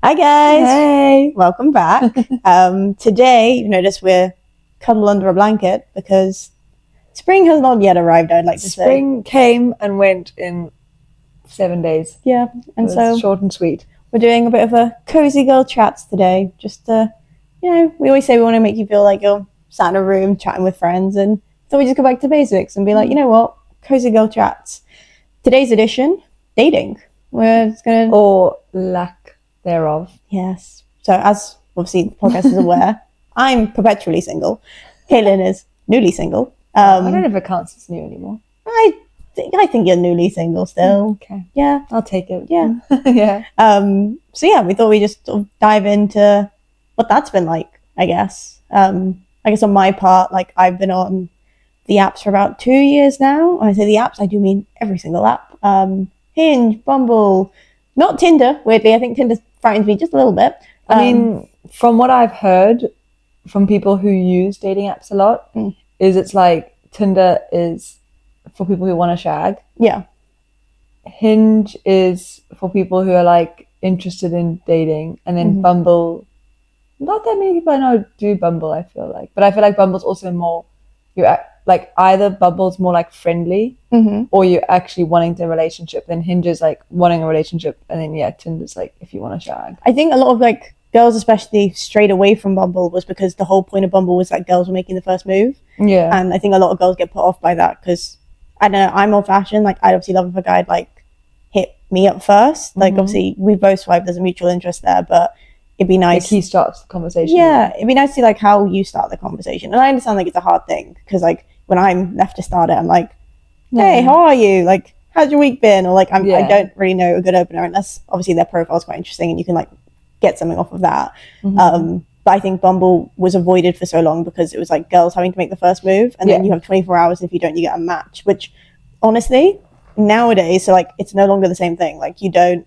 Hi guys! Hey! Welcome back. Today, you notice we're cuddled under a blanket because spring has not yet arrived, I'd like to say. Spring came and went in 7 days. Yeah, and It was so short and sweet. we're doing a bit of a cozy girl chats today. Just to, we always say we want to make you feel like you're sat in a room chatting with friends, and so we just go back to basics and be like, you know what? Cozy girl chats. Today's edition, dating. We're just gonna... Or lack thereof. Yes. So as obviously the podcast is aware, I'm perpetually single. Caitlin is newly single. I don't know if it counts as new anymore. I think you're newly single still. Okay. Yeah. I'll take it. Yeah. Yeah. So yeah, we thought we'd just sort of dive into what that's been like, I guess. I guess on my part, like I've been on the apps for about 2 years now. When I say the apps, I do mean every single app. Hinge, Bumble, not Tinder, weirdly. I think Tinder frightens me just a little bit. I mean, from what I've heard from people who use dating apps a lot, is it's like Tinder is for people who want to shag. Yeah. Hinge is for people who are like interested in dating, and then Bumble, not that many people I know do Bumble, I feel like, but I feel like Bumble's also more, like either Bumble's more like friendly, or you're actually wanting the relationship, then Hinge is like wanting a relationship, and then Tinder's like if you want to shag. I think a lot of like girls especially strayed away from Bumble was because the whole point of Bumble was that girls were making the first move. Yeah. And I think a lot of girls get put off by that because, I don't know, I'm old fashioned. Like I'd obviously love if a guy'd like hit me up first. Like obviously we both swipe, there's a mutual interest there, but it'd be nice. Like he starts the conversation. Yeah, it'd be nice to see like how you start the conversation. And I understand like it's a hard thing because like when I'm left to start it, I'm like, hey, how are you? Like, how's your week been? Or like, I don't really know a good opener unless obviously their profile's quite interesting and you can like get something off of that. But I think Bumble was avoided for so long because it was like girls having to make the first move, and then you have 24 hours. If you don't, you get a match, which honestly nowadays, so like it's no longer the same thing. Like you don't,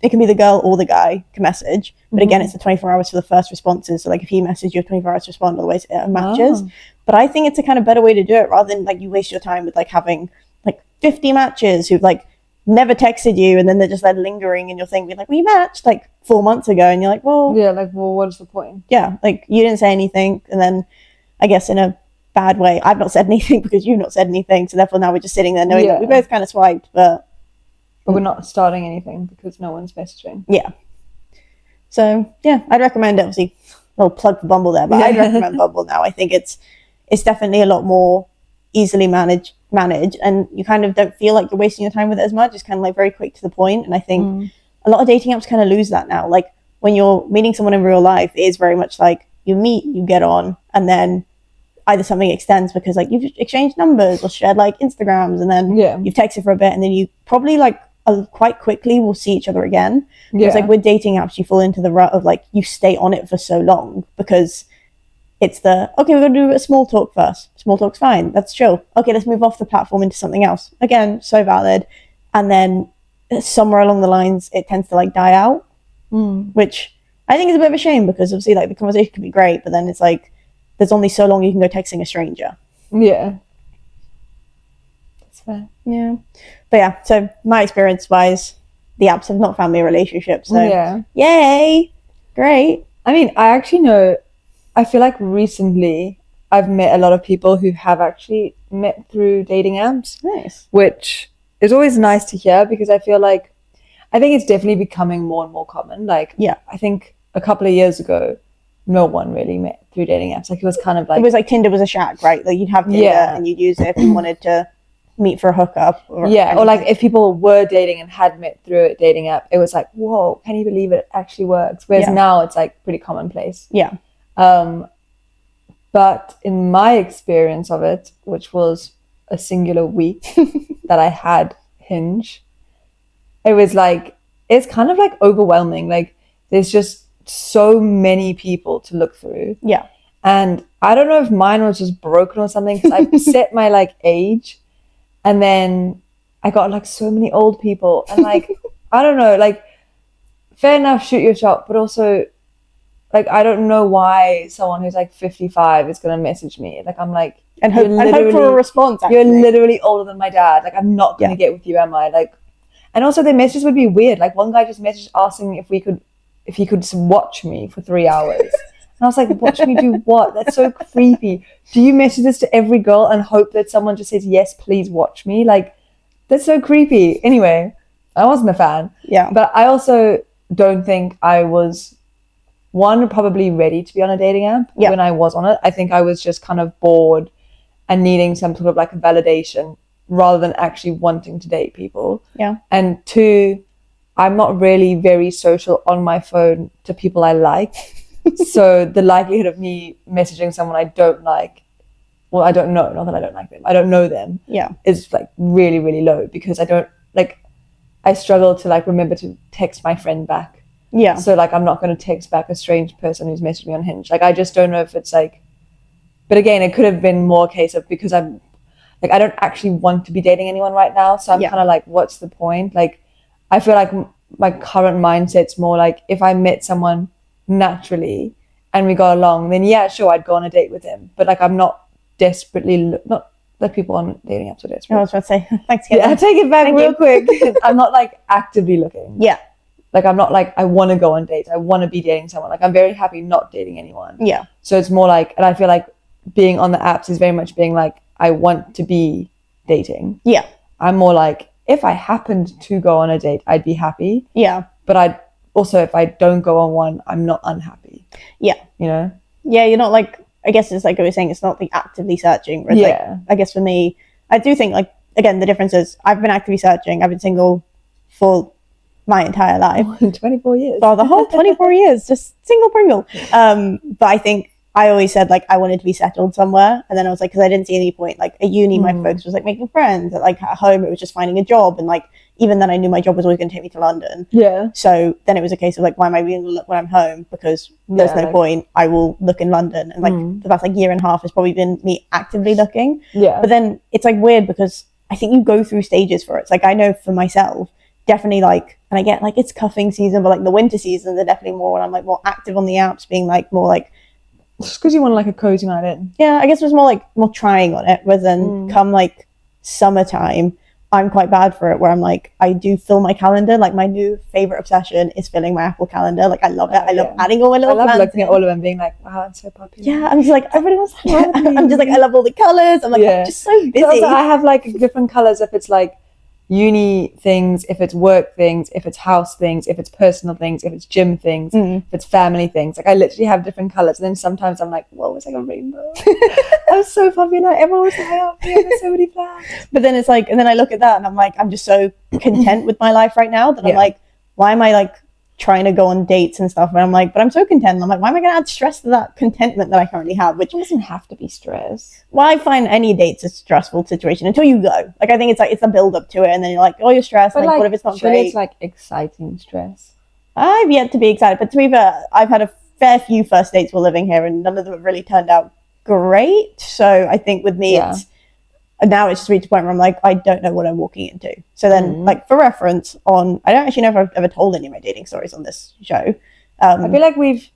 it can be the girl or the guy can message, but again, it's the 24 hours for the first responses. So like if he messages, you have 24 hours to respond, otherwise it matches. But I think it's a kind of better way to do it rather than like you waste your time with like having like 50 matches who've like never texted you, and then they're just like lingering in your thing, being like, we matched like 4 months ago, and you're like, well, what's the point? Yeah, like you didn't say anything, and then I guess in a bad way, I've not said anything because you've not said anything, so therefore now we're just sitting there knowing that we both kind of swiped, but we're not starting anything because no one's messaging. Yeah. So yeah, I'd recommend it. Obviously, a little plug for Bumble there, but I'd recommend Bumble now. I think it's definitely a lot more easily managed, and you kind of don't feel like you're wasting your time with it as much. It's kind of like very quick to the point, and I think a lot of dating apps kind of lose that now. Like when you're meeting someone in real life, it is very much like you meet, you get on, and then either something extends because like you've exchanged numbers or shared like Instagrams, and then you've texted for a bit, and then you probably like quite quickly will see each other again. It's like with dating apps, you fall into the rut of like you stay on it for so long because it's we're going to do a small talk first. Small talk's fine. That's chill. Okay, let's move off the platform into something else. Again, so valid. And then somewhere along the lines, it tends to like die out, which I think is a bit of a shame because obviously like the conversation can be great, but then it's like there's only so long you can go texting a stranger. Yeah. That's fair. Yeah. But yeah, so my experience wise, the apps have not found me a relationship. So yay. Great. I mean, I feel like recently I've met a lot of people who have actually met through dating apps. Nice. Which is always nice to hear because I think it's definitely becoming more and more common. Like, I think a couple of years ago, no one really met through dating apps. Like, it was kind of like... It was like Tinder was a shack, right? Like, you'd have Tinder and you'd use it if you wanted to meet for a hookup. Or like if people were dating and had met through a dating app, it was like, whoa, can you believe it actually works? Whereas now it's like pretty commonplace. Yeah. But in my experience of it, which was a singular week that I had Hinge, it was like, it's kind of like overwhelming. Like there's just so many people to look through. Yeah. And I don't know if mine was just broken or something because I set my like age, and then I got like so many old people, and like, I don't know, like fair enough, shoot your shot, but also like, I don't know why someone who's like 55 is going to message me. Like, I'm like, and hope for a response. Actually. You're literally older than my dad. Like, I'm not going to get with you, am I? Like, and also the messages would be weird. Like, one guy just messaged asking if if he could just watch me for 3 hours. And I was like, watch me do what? That's so creepy. Do you message this to every girl and hope that someone just says, yes, please watch me? Like, that's so creepy. Anyway, I wasn't a fan. Yeah. But I also don't think I was, one, probably ready to be on a dating app when I was on it. I think I was just kind of bored and needing some sort of like a validation rather than actually wanting to date people. Yeah. And two, I'm not really very social on my phone to people I like. So the likelihood of me messaging someone I don't like, well, I don't know, not that I don't like them, I don't know them, is like really, really low, because I don't, like, I struggle to like remember to text my friend back. Yeah. So like I'm not going to text back a strange person who's messaged me on Hinge. Like I just don't know if it's like, but again, it could have been more a case of because I'm like, I don't actually want to be dating anyone right now. So I'm kind of like, what's the point? Like, I feel like my current mindset's more like if I met someone naturally and we got along, then yeah, sure, I'd go on a date with him. But like, I'm not desperately, not that people on dating apps are desperate. I was about to say, thanks. Yeah, take it back real quick. I'm not like actively looking. Yeah. Like, I'm not like, I want to go on dates. I want to be dating someone. Like, I'm very happy not dating anyone. Yeah. So it's more like, and I feel like being on the apps is very much being like, I want to be dating. Yeah. I'm more like, if I happened to go on a date, I'd be happy. Yeah. But I'd also, if I don't go on one, I'm not unhappy. Yeah. You know? Yeah, you're not like, I guess it's like I was saying, it's not like actively searching. Whereas like, I guess for me, I do think like, again, the difference is I've been actively searching. I've been single for my entire life. 24 years. For the whole 24 years, just single Pringle. But I think I always said like I wanted to be settled somewhere, and then I was like, because I didn't see any point. Like at uni, my focus was like making friends. Like at home, it was just finding a job, and like even then, I knew my job was always going to take me to London. Yeah. So then it was a case of like, why am I being able to look when I'm home? Because there's no point. I will look in London, and like the past like year and a half has probably been me actively looking. Yeah. But then it's like weird because I think you go through stages for it. It's like I know for myself, definitely like, and I get like it's cuffing season, but like the winter seasons are definitely more when I'm like more active on the apps, being like more like. Just because you want like a cozy night in. Yeah, I guess it was more like more trying on it, rather than come like summertime, I'm quite bad for it, where I'm like, I do fill my calendar. Like my new favorite obsession is filling my Apple calendar. Like I love it. I love adding all my little plans. I love looking at all of them, being like, wow, I'm so popular. Yeah, I'm just like, everybody wants to have me. I'm just like, I love all the colors. I'm like, I'm just so busy. Also, I have like different colors if it's like uni things, if it's work things, if it's house things, if it's personal things, if it's gym things, if it's family things. Like I literally have different colors, and then sometimes I'm like, whoa, it's like a rainbow. I'm so popular, everyone wants to hang out with me, there's so many plans. But then it's like, and then I look at that and I'm like, I'm just so content with my life right now that I'm like, why am I like trying to go on dates and stuff? And I'm like, but I'm so content. And I'm like, why am I going to add stress to that contentment that I currently have? Which doesn't have to be stress. Well, I find any date's a stressful situation until you go. Like, I think it's like, it's a build up to it. And then you're like, oh, you're stressed. But like, what if it's not great? It's like exciting stress. I've yet to be excited. But to be fair, I've had a fair few first dates while living here, and none of them have really turned out great. So I think with me, now it's just reached a point where I'm like, I don't know what I'm walking into. So then, like, for reference on, I don't actually know if I've ever told any of my dating stories on this show. I feel like we've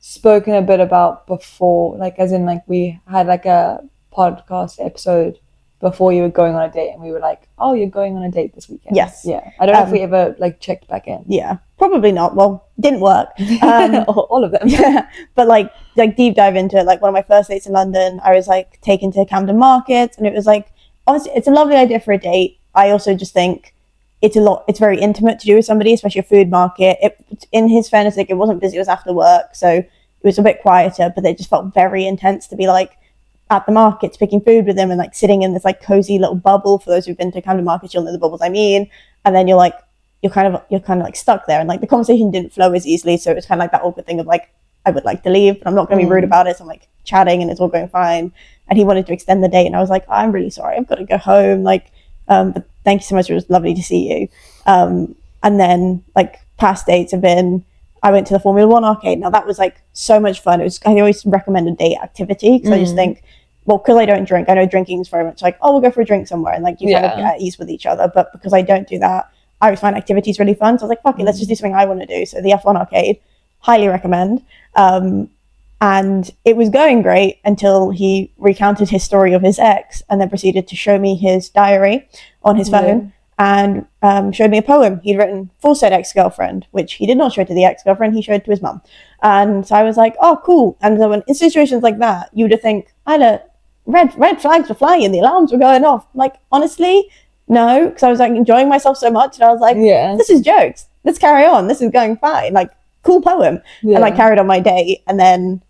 spoken a bit about before, like, as in, like, we had, like, a podcast episode before you were going on a date, and we were like, oh, you're going on a date this weekend. Yes. Yeah. I don't know if we ever, like, checked back in. Yeah. Probably not. Well, didn't work. All of them. Yeah. But, like deep dive into it, like, one of my first dates in London, I was, like, taken to Camden Market, and it was, like, honestly, it's a lovely idea for a date. I also just think it's very intimate to do with somebody, especially a food market. In his fairness, like, it wasn't busy, it was after work, so it was a bit quieter, but it just felt very intense to be, like, at the markets picking food with him and like sitting in this like cozy little bubble. For those who've been to Camden Market, you'll know the bubbles I mean. And then you're kind of like stuck there, and like the conversation didn't flow as easily, so it was kind of like that awkward thing of like, I would like to leave, but I'm not going to be rude about it. So I'm like chatting and it's all going fine, and he wanted to extend the date, and I was like, I'm really sorry, I've got to go home, like but thank you so much, it was lovely to see you. And then like past dates have been, I went to the Formula One arcade. Now that was like so much fun. I always recommend a date activity, because I just think, well, because I don't drink, I know drinking is very much like, oh, we'll go for a drink somewhere, and like you kind of get at ease with each other. But because I don't do that, I always find activities really fun. So I was like, fuck it, let's just do something I want to do. So the F1 arcade, highly recommend. And it was going great until he recounted his story of his ex, and then proceeded to show me his diary on his phone. and showed me a poem he'd written for said ex-girlfriend, which he did not show to the ex-girlfriend, he showed to his mum. And so I was like, oh, cool. And so in situations like that, you would think, red flags were flying and the alarms were going off. Like, honestly, no, because I was like enjoying myself so much, and I was like, this is jokes. Let's carry on. This is going fine. Like, cool poem. And I carried on my day, and then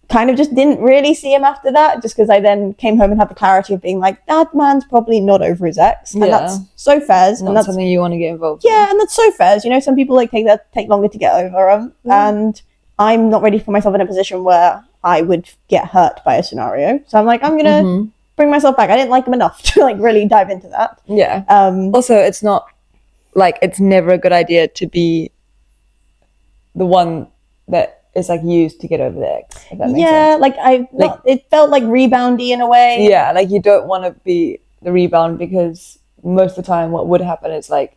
kind of just didn't really see him after that, just because I then came home and had the clarity of being like, that man's probably not over his ex, and that's so fair. Not and that's something you want to get involved in. And that's so fair. You know, some people like take longer to get over them, and I'm not ready for myself in a position where I would get hurt by a scenario. So I'm like, I'm gonna bring myself back. I didn't like him enough to like really dive into that. Also, it's not like, it's never a good idea to be the one that is like used to get over the ex, if that makes sense. Like it felt like reboundy in a way. Like you don't want to be the rebound, because most of the time what would happen is like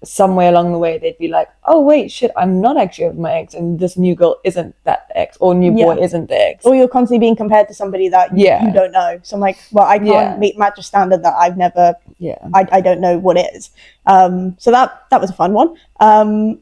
somewhere along the way they'd be like, oh wait, shit, I'm not actually over my ex, and this new girl isn't that ex, or new boy isn't the ex. Or you're constantly being compared to somebody that you don't know. So I'm like, well, I can't match a standard that I've never, I don't know what is. So that was a fun one. And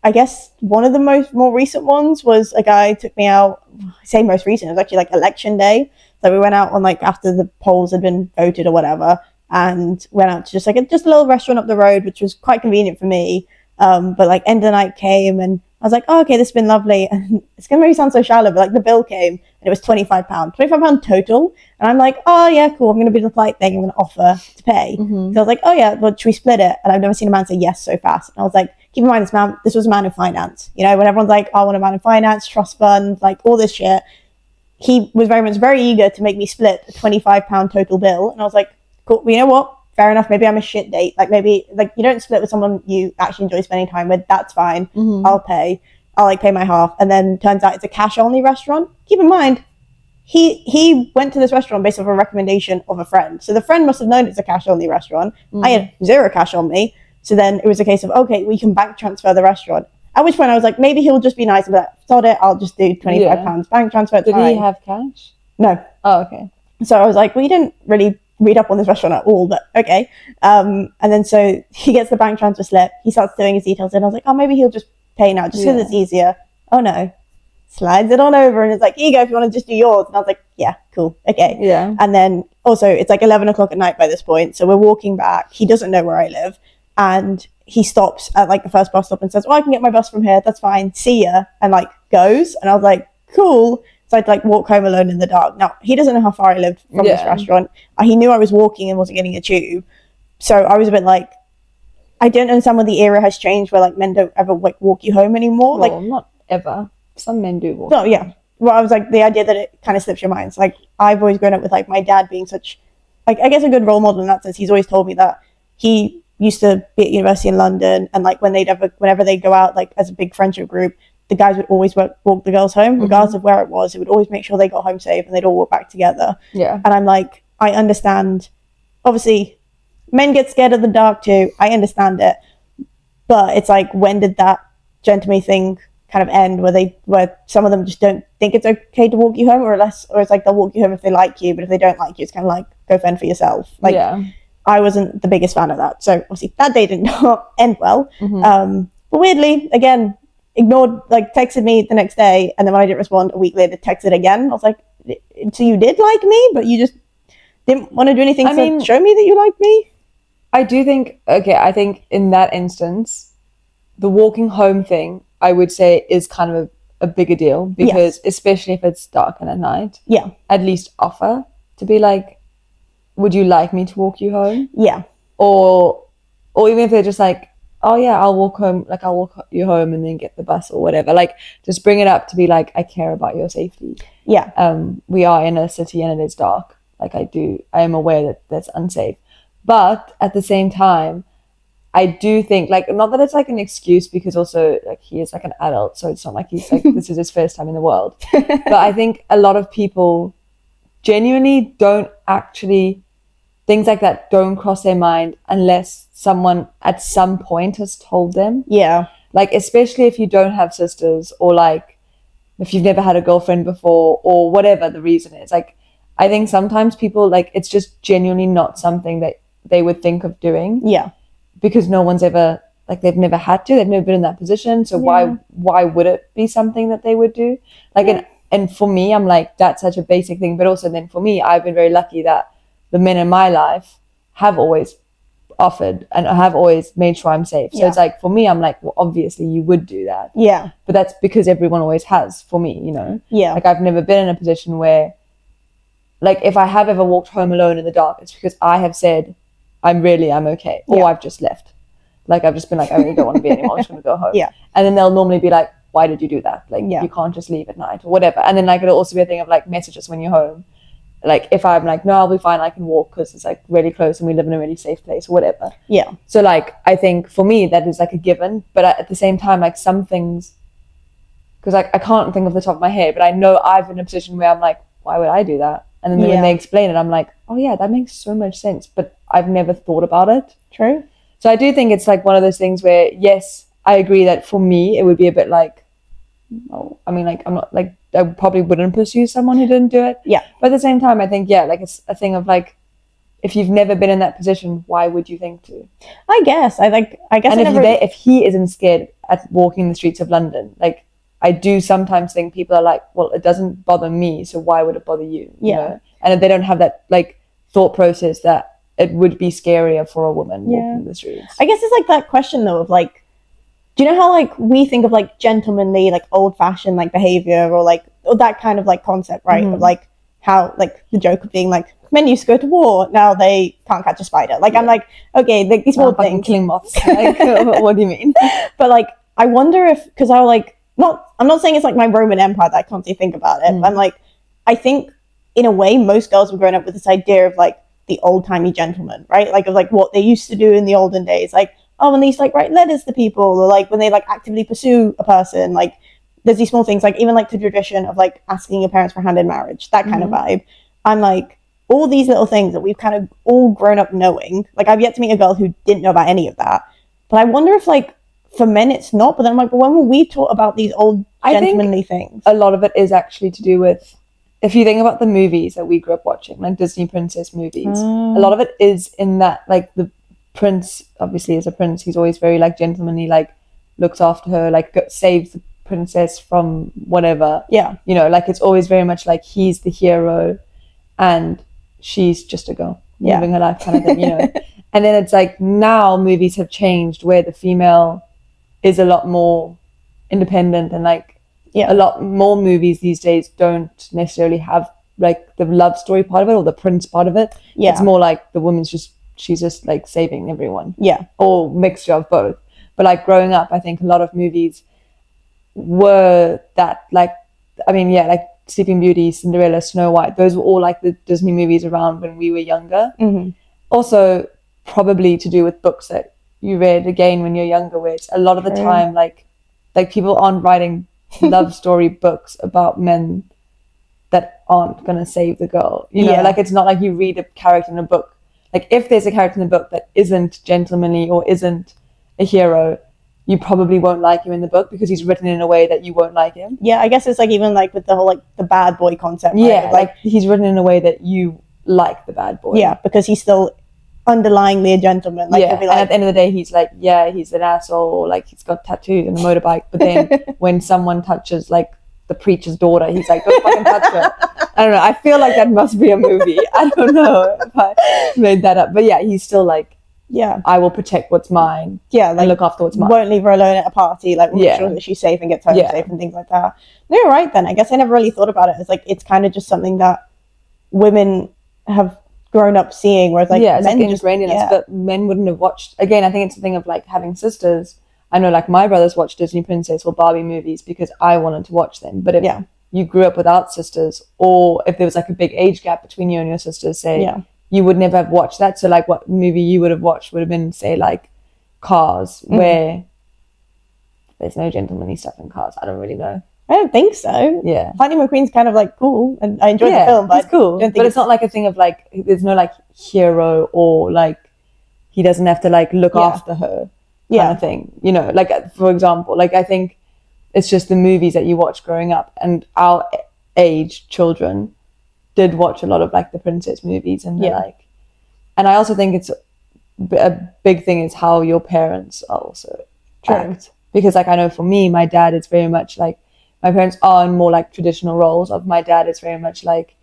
I guess one of the more recent ones was a guy took me out. I say most recent, it was actually like election day. So we went out on like after the polls had been voted or whatever, and went out to just a little restaurant up the road, which was quite convenient for me. But like end of the night came, and I was like, oh, okay, this has been lovely. And it's gonna maybe sound so shallow, but like the bill came and it was £25 total. And I'm like, oh yeah, cool. I'm gonna be the polite thing. I'm gonna offer to pay. So I was like, oh yeah, well, should we split it? And I've never seen a man say yes so fast. And I was like, keep in mind, this was a man in finance. You know, when everyone's like, oh, I want a man in finance, trust fund, like all this shit. He was very eager to make me split a £25 total bill. And I was like, cool, you know what? Fair enough. Maybe I'm a shit date. Like maybe like you don't split with someone you actually enjoy spending time with. That's fine. I'll pay. I'll like pay my half. And then turns out it's a cash only restaurant. Keep in mind, he went to this restaurant based off a recommendation of a friend. So the friend must have known it's a cash only restaurant. I had zero cash on me. So then it was a case of, okay, we can bank transfer the restaurant. At which point I was like, maybe he'll just be nice and be like, sod it, I'll just do £25 bank transfer. Did he have cash? No. Oh, okay. So I was like, we didn't really read up on this restaurant at all, but okay. And then so he gets the bank transfer slip. He starts doing his details in. I was like, oh, maybe he'll just pay now just because it's easier. Oh no. Slides it on over and it's like, here you go if you want to just do yours. And I was like, yeah, cool. Okay. Yeah. And then also it's like 11 o'clock at night by this point. So we're walking back. He doesn't know where I live. And he stops at like the first bus stop and says, oh, I can get my bus from here. That's fine. See ya. And like goes. And I was like, cool. So I'd like walk home alone in the dark. Now, he doesn't know how far I lived from this restaurant. He knew I was walking and wasn't getting a tube. So I was a bit like, I don't understand when the era has changed where like men don't ever like walk you home anymore. Well, like not ever. Some men do walk. No, yeah. Well, I was like, the idea that it kind of slips your mind. So, like, I've always grown up with like my dad being such, like, I guess a good role model in that sense. He's always told me that he used to be at university in London, and like whenever they'd go out like as a big friendship group, the guys would always walk the girls home, regardless of where it was. It would always make sure they got home safe and they'd all walk back together. Yeah. And I'm like, I understand. Obviously, men get scared of the dark too. I understand it. But it's like, when did that gentleman thing kind of end where some of them just don't think it's okay to walk you home, or it's like they'll walk you home if they like you, but if they don't like you, it's kind of like, go fend for yourself. Like, I wasn't the biggest fan of that. So obviously that day did not end well. But weirdly, again, ignored, like texted me the next day, and then when I didn't respond a week later, texted again. I was like, so you did like me, but you just didn't want to do anything to show me that you liked me? I do think, I think in that instance, the walking home thing, I would say, is kind of a bigger deal, because especially if it's dark and at night, at least offer to be like, would you like me to walk you home? Yeah. Or even if they're just like, oh yeah, I'll walk you home and then get the bus or whatever. Like, just bring it up to be like, I care about your safety. Yeah. We are in a city and it is dark. Like, I am aware that that's unsafe. But at the same time, I do think, like, not that it's like an excuse, because also like he is like an adult, so it's not like he's like this is his first time in the world. But I think a lot of people genuinely don't actually, things like that don't cross their mind unless someone at some point has told them. Yeah. Like, especially if you don't have sisters, or like if you've never had a girlfriend before, or whatever the reason is. Like, I think sometimes people, like, it's just genuinely not something that they would think of doing. Yeah. Because no one's ever, like, they've never had to, they've never been in that position, so why would it be something that they would do? Like, and for me, I'm like, that's such a basic thing. But also then for me, I've been very lucky that the men in my life have always offered and have always made sure I'm safe. So it's like, for me, I'm like, well, obviously you would do that. Yeah. But that's because everyone always has, for me, you know? Yeah. Like, I've never been in a position where, like, if I have ever walked home alone in the dark, it's because I have said, I'm okay. Or I've just left. Like, I've just been like, I really don't want to be anymore. I'm just going to go home. Yeah. And then they'll normally be like, why did you do that? Like, you can't just leave at night or whatever. And then, like, it'll also be a thing of, like, messages when you're home. Like, if I'm like, no, I'll be fine, I can walk because it's, like, really close and we live in a really safe place or whatever. Yeah. So, like, I think for me, that is, like, a given. But at the same time, like, some things, because, like, I can't think off the top of my head, but I know I've been in a position where I'm like, why would I do that? And then when they explain it, I'm like, oh, yeah, that makes so much sense. But I've never thought about it. True. So I do think it's, like, one of those things where, yes, I agree that for me, it would be a bit like, oh, I mean, like, I'm not, like, I probably wouldn't pursue someone who didn't do it. Yeah. But at the same time, I think, like, it's a thing of, like, if you've never been in that position, why would you think to? I guess. And if he isn't scared at walking the streets of London, like, I do sometimes think people are like, well, it doesn't bother me, so why would it bother you? You know? And if they don't have that, like, thought process that it would be scarier for a woman walking the streets. I guess it's like that question though of, like, do you know how, like, we think of, like, gentlemanly, like, old-fashioned, like, behavior or that kind of, like, concept, right? Of, like, how, like, the joke of being like, men used to go to war, now they can't catch a spider. Like, I'm like, okay, like, these small things. Killing moths. Like, what do you mean? But, like, I wonder if, because I, like, I'm not saying it's like my Roman Empire that I constantly think about it. But I'm like, I think in a way most girls were growing up with this idea of, like, the old-timey gentleman, right? Like, of, like, what they used to do in the olden days. Like, oh, when they used to, like, write letters to people, or, like, when they, like, actively pursue a person. Like, there's these small things, like, even, like, the tradition of, like, asking your parents for hand in marriage, that kind of vibe. I'm like, all these little things that we've kind of all grown up knowing. Like, I've yet to meet a girl who didn't know about any of that. But I wonder if, like, for men it's not. But then I'm like, well, when were we taught about these old gentlemanly things? A lot of it is actually to do with, if you think about the movies that we grew up watching, like Disney princess movies, a lot of it is in that, like, the prince obviously is a prince, he's always very, like, gentlemanly, like, looks after her, like, saves the princess from whatever, you know, like, it's always very much like he's the hero and she's just a girl living her life kind of thing, you know. And then it's like, now movies have changed where the female is a lot more independent, and, like, a lot more movies these days don't necessarily have, like, the love story part of it or the prince part of it. It's more like the woman's she's just, like, saving everyone, or mixture of both. But, like, growing up, I think a lot of movies were that, like, I mean, like Sleeping Beauty, Cinderella, Snow White, those were all, like, the Disney movies around when we were younger. Also probably to do with books that you read again when you're younger, where it's a lot of the time, like people aren't writing love story books about men that aren't gonna save the girl, you know. Like, it's not like you read a character in a book, like, if there's a character in the book that isn't gentlemanly or isn't a hero, you probably won't like him in the book because he's written in a way that you won't like him. I guess it's like, even like with the whole, like, the bad boy concept, right? Like, he's written in a way that you like the bad boy, because he's still underlyingly a gentleman, like, and at the end of the day he's like, he's an asshole, or, like, he's got tattoos and a motorbike, but then when someone touches, like, the preacher's daughter, he's like, don't fucking touch her. I don't know, I feel like that must be a movie. I don't know if I made that up, but he's still like, I will protect what's mine, like, and look after what's mine, won't leave her alone at a party, like, make sure that she's safe and gets home safe and things like that. No, you're right then. I guess I never really thought about it as, like, it's kind of just something that women have grown up seeing, whereas, like, it's men like ingrained in us, but men wouldn't have watched. Again, I think it's the thing of, like, having sisters. I know, like, my brothers watched Disney princess or Barbie movies because I wanted to watch them, but if you grew up without sisters, or if there was, like, a big age gap between you and your sisters, say, you would never have watched that. So, like, what movie you would have watched would have been, say, like, Cars, where there's no gentlemanly stuff in Cars. I don't really know. I don't think so. Lightning McQueen's kind of, like, cool, and I enjoyed the film, but it's cool. But it's not like a thing of, like, there's no, like, hero, or, like, he doesn't have to, like, look after her kind of thing, you know. Like, for example, like, I think it's just the movies that you watch growing up, and our age children did watch a lot of, like, the princess movies, and like, and I also think it's a big thing is how your parents are also True. act. Because like I know for me, my dad is very much like, my parents are in more like traditional roles. Of my dad is very much like,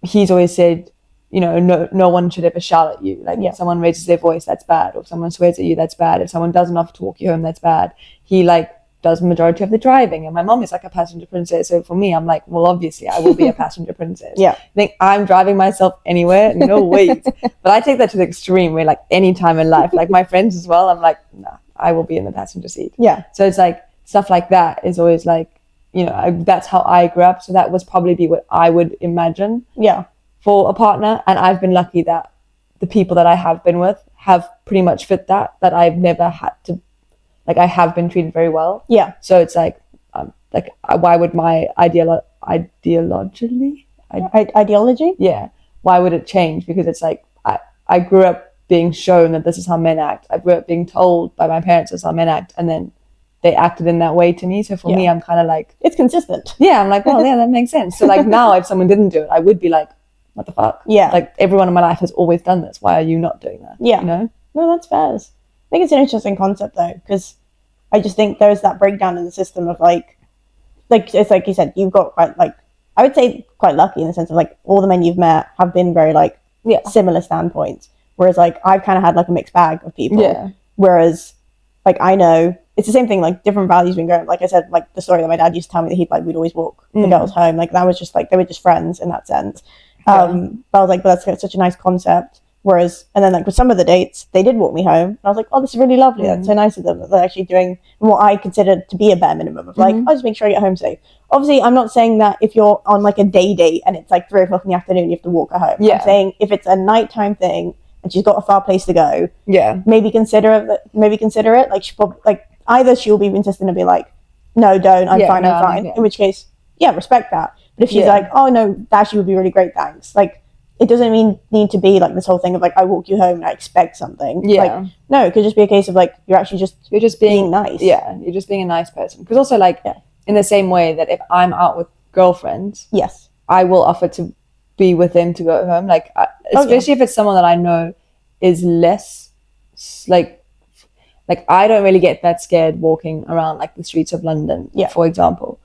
he's always said, you know, no one should ever shout at you. Like if someone raises their voice, that's bad. Or if someone swears at you, that's bad. If someone doesn't offer to walk you home, that's bad. He like does the majority of the driving. And my mom is like a passenger princess. So for me, I'm like, well, obviously I will be a passenger princess. Yeah. I think I'm driving myself anywhere. No wait. But I take that to the extreme where like any time in life, like my friends as well, I'm like, nah, I will be in the passenger seat. Yeah. So it's like stuff like that is always like, you know, that's how I grew up. So that was probably be what I would imagine. Yeah. For a partner, and I've been lucky that the people that I have been with have pretty much fit that I've never had to, like I have been treated very well. Yeah. So it's like why would my ideology? Yeah. Why would it change? Because it's like I grew up being shown that this is how men act. I grew up being told by my parents this is how men act, and then they acted in that way to me. So for me, I'm kind of like, it's consistent. Yeah, I'm like, well, yeah, that makes sense. So like now, if someone didn't do it, I would be like, what the fuck? Yeah. Like everyone in my life has always done this. Why are you not doing that? Yeah. You know? No, that's fair. I think it's an interesting concept though, because I just think there's that breakdown in the system of like it's like you said, you've got quite like, I would say quite lucky in the sense of like all the men you've met have been very like similar standpoints. Whereas like I've kind of had like a mixed bag of people. Yeah. Whereas like I know it's the same thing, like different values being grown. Like I said, like the story that my dad used to tell me that we'd always walk the girls home. Like that was just like, they were just friends in that sense. But I was like, but that's such a nice concept. Whereas, and then like with some of the dates, they did walk me home. And I was like, oh, this is really lovely. That's so nice of them that they're actually doing what I consider to be a bare minimum of like, I'll just make sure I get home safe. Obviously, I'm not saying that if you're on like a day date and it's like 3 o'clock in the afternoon, you have to walk her home. I'm saying if it's a nighttime thing and she's got a far place to go, maybe consider it. Like she probably, like either she'll be insistent and be like, no, don't, I'm fine. In which case, respect that. But if she's like, oh no, that actually would be really great, thanks. Like, it doesn't need to be like this whole thing of like, I walk you home and I expect something. Like, no, it could just be a case of like, you're just being nice. Yeah, you're just being a nice person. Because also like, in the same way that if I'm out with girlfriends, I will offer to be with them to go home. Like, especially if it's someone that I know is less like I don't really get that scared walking around like the streets of London, for example.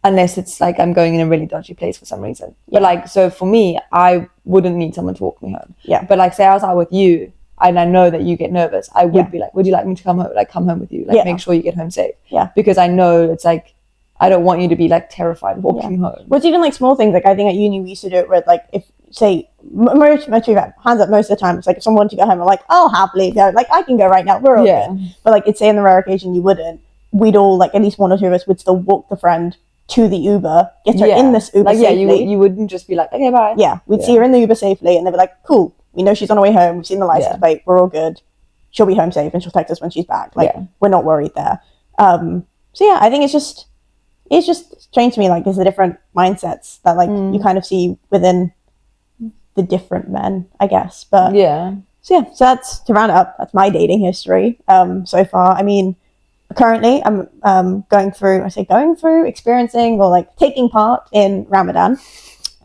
Unless it's like I'm going in a really dodgy place for some reason. But like, so for me, I wouldn't need someone to walk me home. But like, say I was out with you and I know that you get nervous, I would be like, would you like me to come home with you? Like, make sure you get home safe. Because I know it's like, I don't want you to be like terrified walking home. Well, it's even like small things. Like I think at uni we used to do it where like, if say, hands up most of the time, it's like if someone wanted to go home, I'm like, I'll happily go. Like I can go right now. We're all good. But like, it's say on the rare occasion you wouldn't, we'd all like, at least one or two of us would still walk the friend to the Uber, get her in this Uber safely. You wouldn't just be like, okay, bye. We'd see her in the Uber safely and they'd be like, cool, we know she's on her way home, we've seen the license plate, we're all good, she'll be home safe and she'll text us when she's back. Like we're not worried there. So yeah, I think it's just strange to me, like there's the different mindsets that like you kind of see within the different men, I guess. But so that's, to round it up, that's my dating history so far. I mean, currently I'm experiencing or like taking part in Ramadan.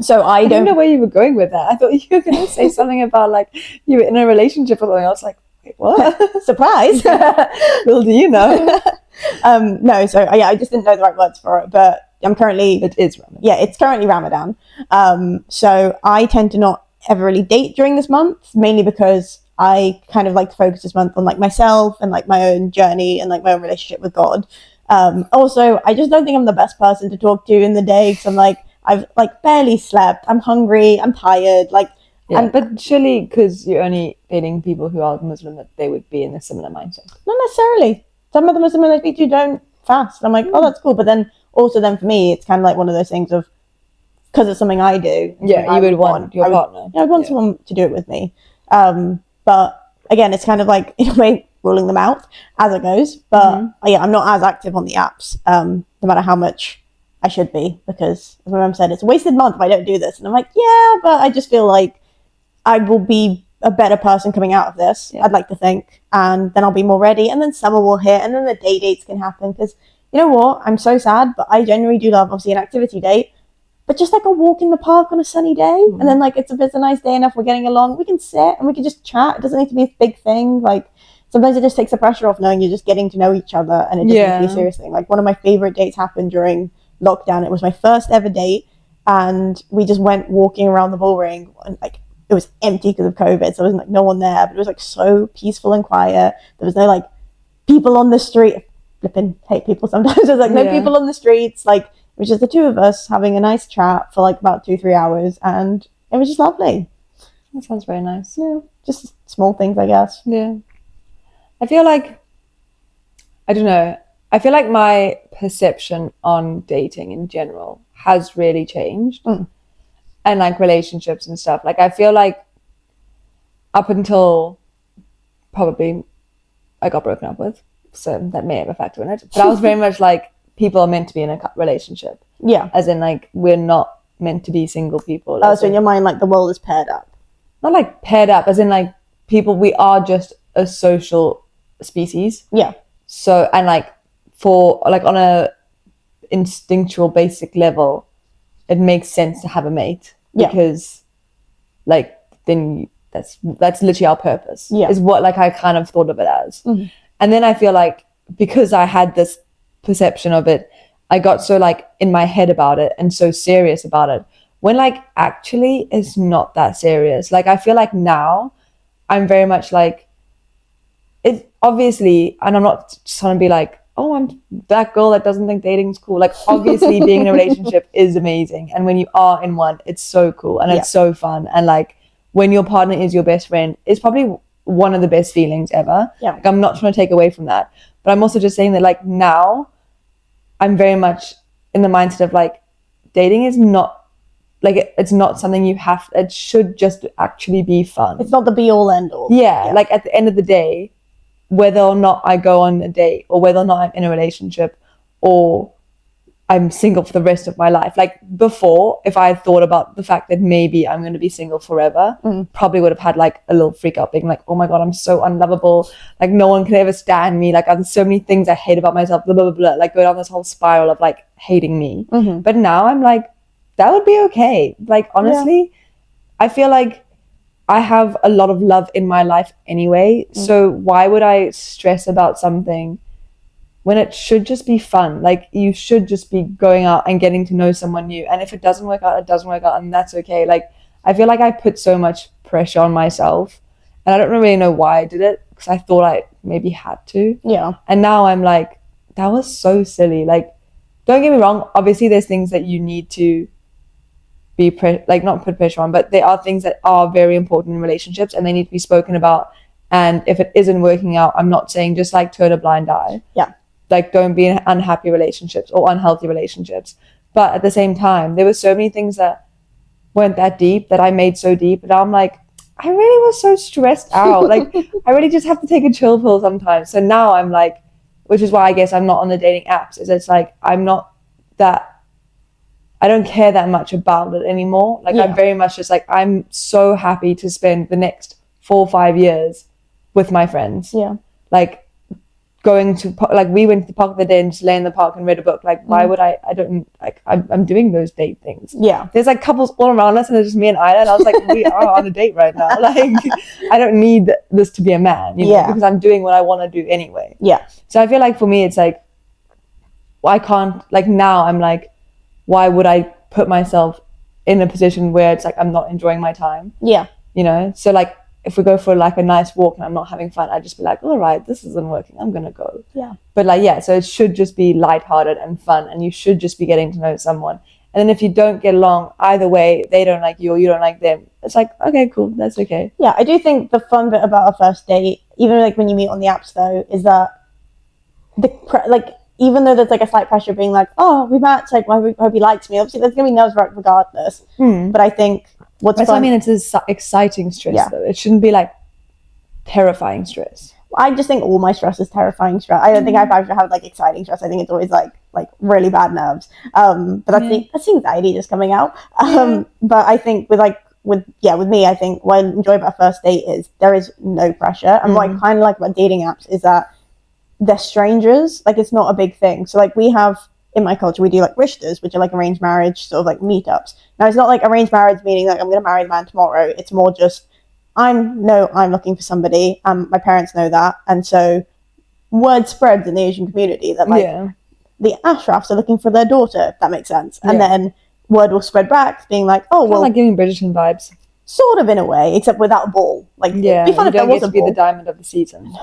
So I don't know where you were going with that. I thought you were going to say something about like you were in a relationship or something. I was like, wait, what? Surprise. Little do you know. No, so I just didn't know the right words for it, but it is Ramadan. It's currently Ramadan. So I tend to not ever really date during this month, mainly because I kind of like to focus this month on like myself and like my own journey and like my own relationship with God. Also, I just don't think I'm the best person to talk to in the day because I'm like, I've like barely slept. I'm hungry. I'm tired. Like, but surely because you're only dating people who are Muslim, that they would be in a similar mindset. Not necessarily. Some of the Muslim I speak to don't fast. I'm like, oh, that's cool. But then also for me, it's kind of like one of those things of, because it's something I do. You would want your partner. I would want someone to do it with me. But again, it's kind of like, in a way, ruling them out as it goes. But I'm not as active on the apps, no matter how much I should be, because as my mum said, it's a wasted month if I don't do this. And I'm like, yeah, but I just feel like I will be a better person coming out of this, I'd like to think. And then I'll be more ready. And then summer will hit and then the day dates can happen. Because you know what? I'm so sad, but I genuinely do love, obviously, an activity date. but just like a walk in the park on a sunny day, and then like if it's a nice day enough, we're getting along, we can sit and we can just chat. It doesn't need to be a big thing. Like sometimes it just takes the pressure off knowing you're just getting to know each other, and it doesn't have to be a serious thing. Like one of my favorite dates happened during lockdown. It was my first ever date, and we just went walking around the bull ring, and like it was empty because of COVID, so there was like no one there, but it was like so peaceful and quiet. There was no like people on the street. Flipping hate people sometimes. There's like no people on the streets. Like it was just the two of us having a nice chat for like about 2-3 hours, and it was just lovely. That sounds very nice. Yeah, just small things, I guess. Yeah. I feel like, I don't know, I feel like my perception on dating in general has really changed. And like relationships and stuff. Like I feel like up until probably I got broken up with, so that may have a factor in it. But I was very much like, people are meant to be in a relationship. Yeah. As in like, we're not meant to be single people. Oh, so in your mind, like the world is paired up. Not like paired up, as in like people, we are just a social species. Yeah. So, and like for like on a instinctual basic level, it makes sense to have a mate. Because like then that's literally our purpose. Is what like I kind of thought of it as. And then I feel like because I had this perception of it, I got so like in my head about it and so serious about it, when like actually it's not that serious. Like I feel like now I'm very much like, it obviously, and I'm not trying to be like, oh, I'm that girl that doesn't think dating's cool. Like obviously being in a relationship is amazing, and when you are in one, it's so cool and it's so fun, and like when your partner is your best friend, it's probably one of the best feelings ever. Like, I'm not trying to take away from that, but I'm also just saying that like now I'm very much in the mindset of like, dating is not like, it's not something you have, it should just actually be fun. It's not the be all end all. Like at the end of the day, whether or not I go on a date, or whether or not I'm in a relationship, or I'm single for the rest of my life. Like before, if I had thought about the fact that maybe I'm going to be single forever, probably would have had like a little freak out being like, oh my God, I'm so unlovable. Like no one can ever stand me. Like there's so many things I hate about myself, blah, blah, blah, blah. Like go down this whole spiral of like hating me. But now I'm like, that would be okay. Like honestly, I feel like I have a lot of love in my life anyway. So why would I stress about something when it should just be fun? Like you should just be going out and getting to know someone new. And if it doesn't work out, it doesn't work out, and that's okay. Like I feel like I put so much pressure on myself, and I don't really know why I did it, because I thought I maybe had to. And now I'm like, that was so silly. Like don't get me wrong, obviously there's things that you need to be not put pressure on, but there are things that are very important in relationships and they need to be spoken about. And if it isn't working out, I'm not saying just like turn a blind eye. Like don't be in unhappy relationships or unhealthy relationships. But at the same time, there were so many things that weren't that deep that I made so deep, and I'm like, I really was so stressed out. Like I really just have to take a chill pill sometimes. So now I'm like, which is why I guess I'm not on the dating apps, is it's like I'm not that, I don't care that much about it anymore. Like I'm very much just like, I'm so happy to spend the next 4 or 5 years with my friends. Like going to, like we went to the park the other day and just lay in the park and read a book. Like why would I don't like, I'm doing those date things. There's like couples all around us and it's just me and Ida, and I was like, we are on a date right now. Like I don't need this to be a man, you know, because I'm doing what I want to do anyway. So I feel like for me it's like, I can't, like now I'm like, why would I put myself in a position where it's like I'm not enjoying my time? You know, so like if we go for like a nice walk and I'm not having fun, I'd just be like, all right, this isn't working, I'm gonna go. But like so it should just be lighthearted and fun, and you should just be getting to know someone. And then if you don't get along either way, they don't like you or you don't like them, it's like, okay, cool, that's okay. I do think the fun bit about a first date, even like when you meet on the apps though, is that like even though there's like a slight pressure being like, oh, we matched, like, I hope he likes me. Obviously, there's going to be nerves regardless. But I think what's fun... I mean, it's exciting stress, though. It shouldn't be like terrifying stress. I just think all my stress is terrifying stress. I don't think I've ever had like exciting stress. I think it's always like really bad nerves. But that's anxiety just coming out. But I think with me, I think what I enjoy about first date is there is no pressure. And what I kind of like about dating apps is that they're strangers. Like it's not a big thing. So like we have in my culture, we do like rishtas, which are like arranged marriage sort of like meetups. Now, it's not like arranged marriage meaning like I'm going to marry the man tomorrow. It's more just I'm looking for somebody. My parents know that, and so word spreads in the Asian community that like the Ashrafs are looking for their daughter. If that makes sense, and then word will spread back, being like, oh, well, like giving Bridgerton vibes, sort of in a way, except without a ball. Like, it'd be fun if there was a ball. Be the diamond of the season.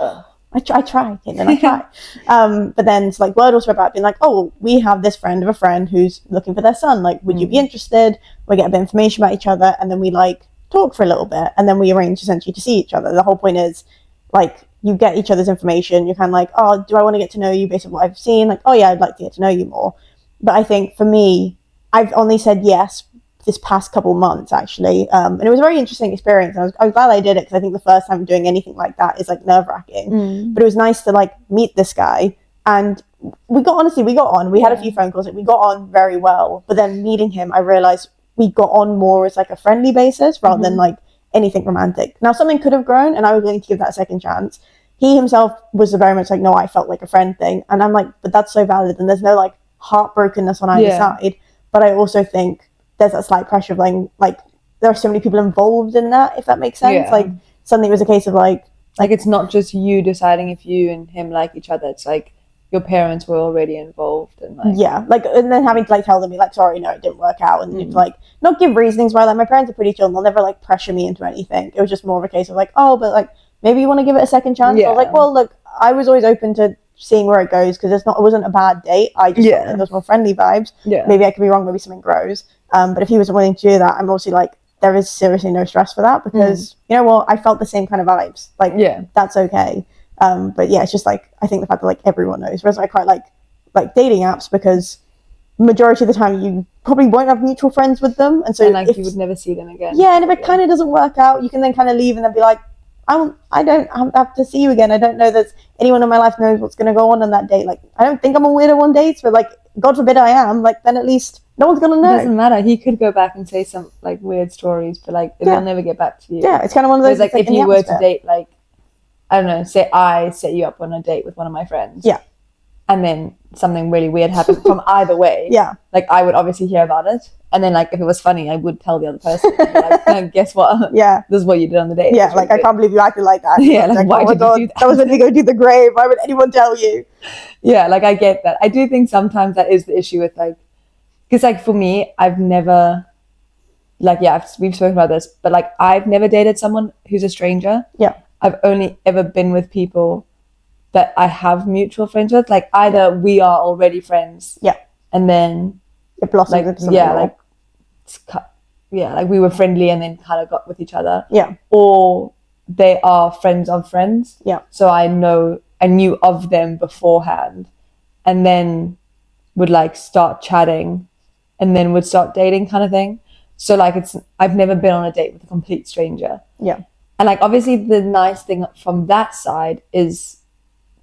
I try, Caitlin, I try. But then it's like word will spread about being like, oh, we have this friend of a friend who's looking for their son. Like, would you be interested? We get a bit of information about each other, and then we like talk for a little bit, and then we arrange essentially to see each other. The whole point is like you get each other's information. You're kind of like, oh, do I want to get to know you based on what I've seen? Like, oh yeah, I'd like to get to know you more. But I think for me, I've only said yes this past couple months actually, and it was a very interesting experience. I was glad I did it because I think the first time doing anything like that is like nerve-wracking, but it was nice to like meet this guy, and we got on. We had a few phone calls, we got on very well, but then meeting him I realized we got on more as like a friendly basis rather than like anything romantic. Now something could have grown and I was willing to give that a second chance. He himself was very much like, no, I felt like a friend thing, and I'm like, but that's so valid, and there's no like heartbrokenness on either side. But I also think there's that slight pressure of like there are so many people involved in that, if that makes sense. Like suddenly it was a case of like it's not just you deciding if you and him like each other, it's like your parents were already involved, and like and then having to like tell them like, sorry, no, it didn't work out, and you'd like not give reasonings why. Like my parents are pretty chill and they'll never like pressure me into anything. It was just more of a case of like, oh, but like maybe you want to give it a second chance. I was like, well, look, I was always open to seeing where it goes because it wasn't a bad date. I just thought that there was more friendly vibes. Maybe I could be wrong, maybe something grows. But if he was willing to do that, I'm also like, there is seriously no stress for that because you know what, I felt the same kind of vibes. Like that's okay. But yeah, it's just like I think the fact that like everyone knows. Whereas I quite like dating apps because majority of the time you probably won't have mutual friends with them, and so like you would never see them again. Yeah, and if it kind of doesn't work out, you can then kind of leave and then be like, I don't have to see you again. I don't know that anyone in my life knows what's going to go on that date. Like, I don't think I'm a weirdo on dates, but like, God forbid I am. Like, then at least no one's going to know. It doesn't matter. He could go back and say some like weird stories, but like they'll never get back to you. Yeah, it's kind of one of those. Like if you were to date, like I don't know, say I set you up on a date with one of my friends. Yeah. And then something really weird happened from either way. Yeah. Like I would obviously hear about it. And then like if it was funny, I would tell the other person. Like, guess what? Yeah. This is what you did on the date. Yeah, like I can't believe you acted like that. Yeah, like why did you do that? That was when you go to the grave. Why would anyone tell you? Yeah, like I get that. I do think sometimes that is the issue with like, because like for me, I've never, like we've spoken about this, but like I've never dated someone who's a stranger. Yeah. I've only ever been with people that I have mutual friends with. Like either we are already friends. Yeah. And then it blossomed into something more. Like we were friendly and then kind of got with each other. Yeah. Or they are friends of friends. Yeah. So I knew of them beforehand and then would like start chatting and then would start dating kind of thing. So like I've never been on a date with a complete stranger. Yeah. And like obviously the nice thing from that side is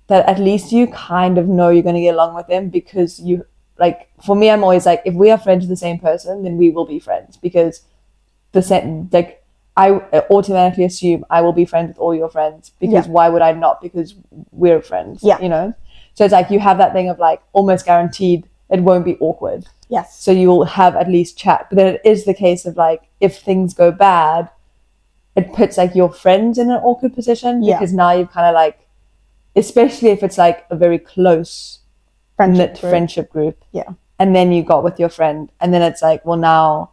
that at least you kind of know you're going to get along with them because you like, for me, I'm always like, if we are friends with the same person, then we will be friends because I automatically assume I will be friends with all your friends because why would I not? Because we're friends, you know? So it's like you have that thing of like almost guaranteed it won't be awkward. Yes. So you will have at least chat. But then it is the case of like, if things go bad, it puts like your friends in an awkward position because now you've kind of like, especially if it's like a very close friendship group. Yeah. And then you got with your friend and then it's like, well now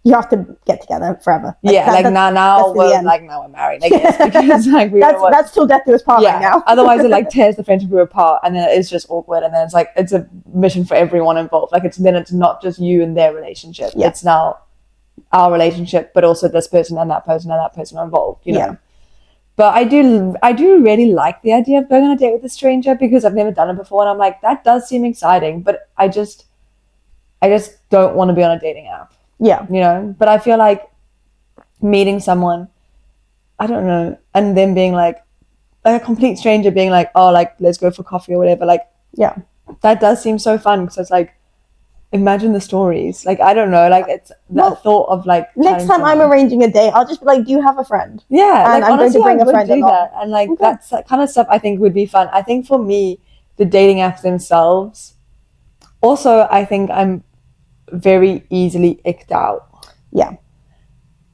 you have to get together forever. Now we're married, I guess, because like that's till death do us part right now. Otherwise it like tears the friendship group apart and then it's just awkward and then it's like it's a mission for everyone involved. Like it's not just you and their relationship. Yeah. It's now our relationship, but also this person and that person are involved, you know. Yeah. But I do really like the idea of going on a date with a stranger because I've never done it before and I'm like, that does seem exciting, but I just don't want to be on a dating app. Yeah. You know? But I feel like meeting someone, I don't know, and then being like a complete stranger being like, oh, like, let's go for coffee or whatever. Like, yeah, that does seem so fun because it's like, imagine the stories. Like, I don't know, like it's that thought of like next time I'm arranging a date, I'll just be like, do you have a friend? Yeah, and like, I'm honestly, going to bring a friend along. That. And like that's that kind of stuff I think would be fun. I think for me, the dating apps themselves Also, I think I'm very easily icked out. Yeah.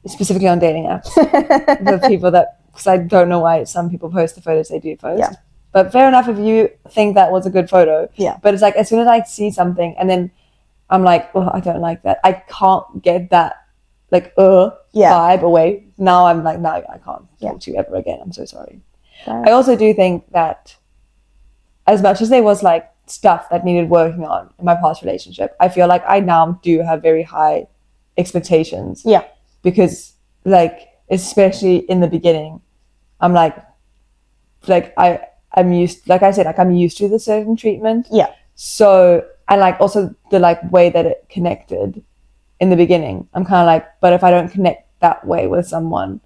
Specifically on dating apps. The people that, because I don't know why some people post the photos they do post. Yeah. But fair enough if you think that was a good photo. Yeah. But it's like, as soon as I see something and then I'm like, well, I don't like that. I can't get that vibe away. Now I'm like, no, I can't talk to you ever again. I'm so sorry. I also do think that as much as there was like stuff that needed working on in my past relationship, I feel like I now do have very high expectations. Yeah. Because like, especially in the beginning, I'm like I'm used, like I said, like I'm used to the certain treatment. Yeah. So, and like also the like way that it connected in the beginning, I'm kind of like, but if I don't connect that way with someone,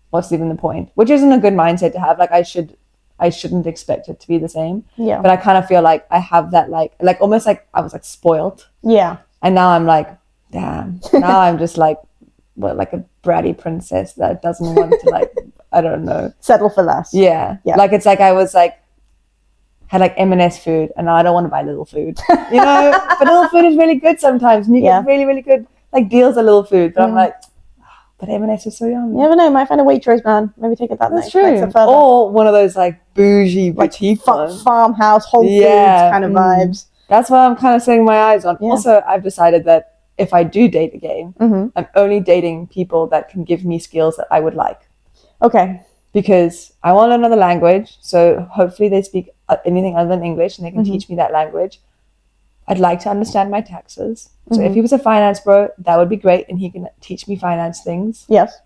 what's even the point? Which isn't a good mindset to have. Like I shouldn't expect it to be the same. Yeah. But I kind of feel like I have that like almost like I was like spoiled. Yeah. And now I'm like, damn. Now I'm just like, what, like a bratty princess that doesn't want to like, I don't know. Settle for less. Yeah. Like it's like I was like, had like M&S food and now I don't want to buy little food. You know? But little food is really good sometimes. And you get really, really good like deals of little food. But I'm like, but M&S is so yummy. You never know, might find a Waitrose, man. Maybe take it that That's night. true. Or one of those like bougie boutique ones. Farmhouse, Whole Foods kind of vibes. That's what I'm kind of setting my eyes on. Also, I've decided that if I do date again, I'm only dating people that can give me skills that I would like. Okay. Because I want another language, so hopefully they speak anything other than English and they can teach me that language. I'd like to understand my taxes. So if he was a finance bro, that would be great, and he can teach me finance things. Yes.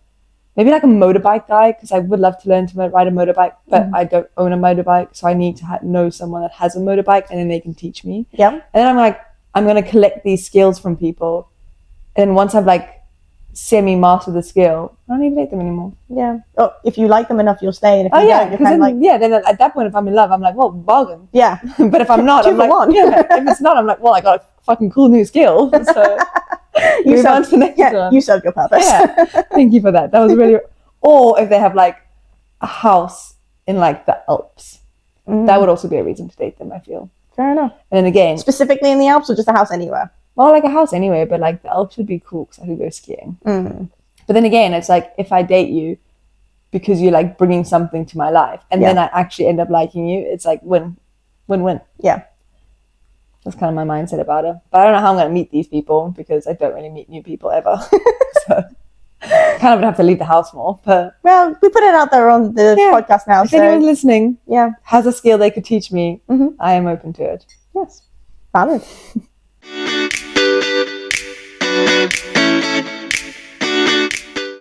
Maybe like a motorbike guy, because I would love to learn to ride a motorbike, but I don't own a motorbike, so I need to know someone that has a motorbike, and then they can teach me. Yeah. And then I'm like, I'm going to collect these skills from people, and once I've like semi-mastered the skill, I don't even date them anymore. Yeah. Oh, if you like them enough, you'll stay. And if you don't, you're kind of like... Yeah, then at that point, if I'm in love, I'm like, well, bargain. Yeah. But if I'm not, I'm like, if it's not, I'm like, well, I got a fucking cool new skill. So you move on to the next one. You served your purpose. Yeah. Thank you for that. That was really... Or if they have like a house in like the Alps, that would also be a reason to date them, I feel. Fair enough. And then again... Specifically in the Alps or just a house anywhere? Well, like a house anyway, but like the Alps would be cool because I could go skiing. But then again, it's like if I date you because you're like bringing something to my life and then I actually end up liking you, it's like win-win. Yeah. That's kind of my mindset about it. But I don't know how I'm going to meet these people because I don't really meet new people ever. So kind of would have to leave the house more. But well, we put it out there on the podcast now. If anyone's listening has a skill they could teach me, I am open to it. Yes. Valid.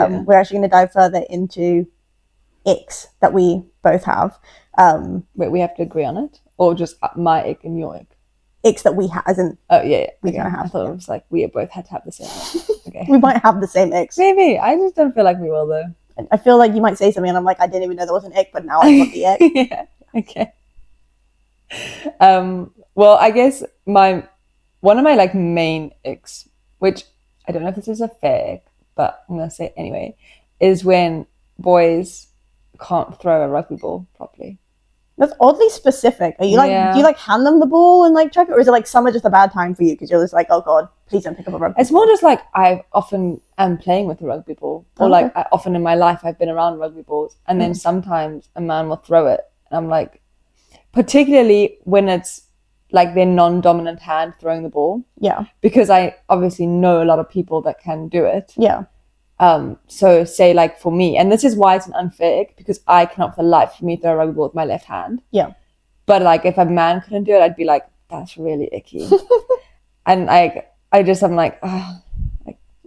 We're actually going to dive further into icks that we both have. Wait, we have to agree on it? Or just my ick and your ick? Icks that we have, as in... Oh, yeah. We're going to have. I thought it was like we both had to have the same ick. Okay. We might have the same icks. Maybe. I just don't feel like we will, though. I feel like you might say something and I'm like, I didn't even know there was an ick, but now I got the ick. Yeah. Okay. Well, I guess one of my like main icks, which I don't know if this is a fair ick, but I'm gonna say it anyway, is when boys can't throw a rugby ball properly. That's oddly specific. Are you like, do you like hand them the ball and like chuck it, or is it like summer just a bad time for you because you're just like, oh god, please don't pick up a rugby? It's more just like I often am playing with a rugby ball, or like often in my life I've been around rugby balls, and then sometimes a man will throw it, and I'm like, particularly when it's like their non-dominant hand throwing the ball. Yeah. Because I obviously know a lot of people that can do it. Yeah. So say like for me, and this is why it's an unfair ick, because I cannot for the life of me throw a rugby ball with my left hand. Yeah. But like if a man couldn't do it, I'd be like, that's really icky. And I'm like, oh,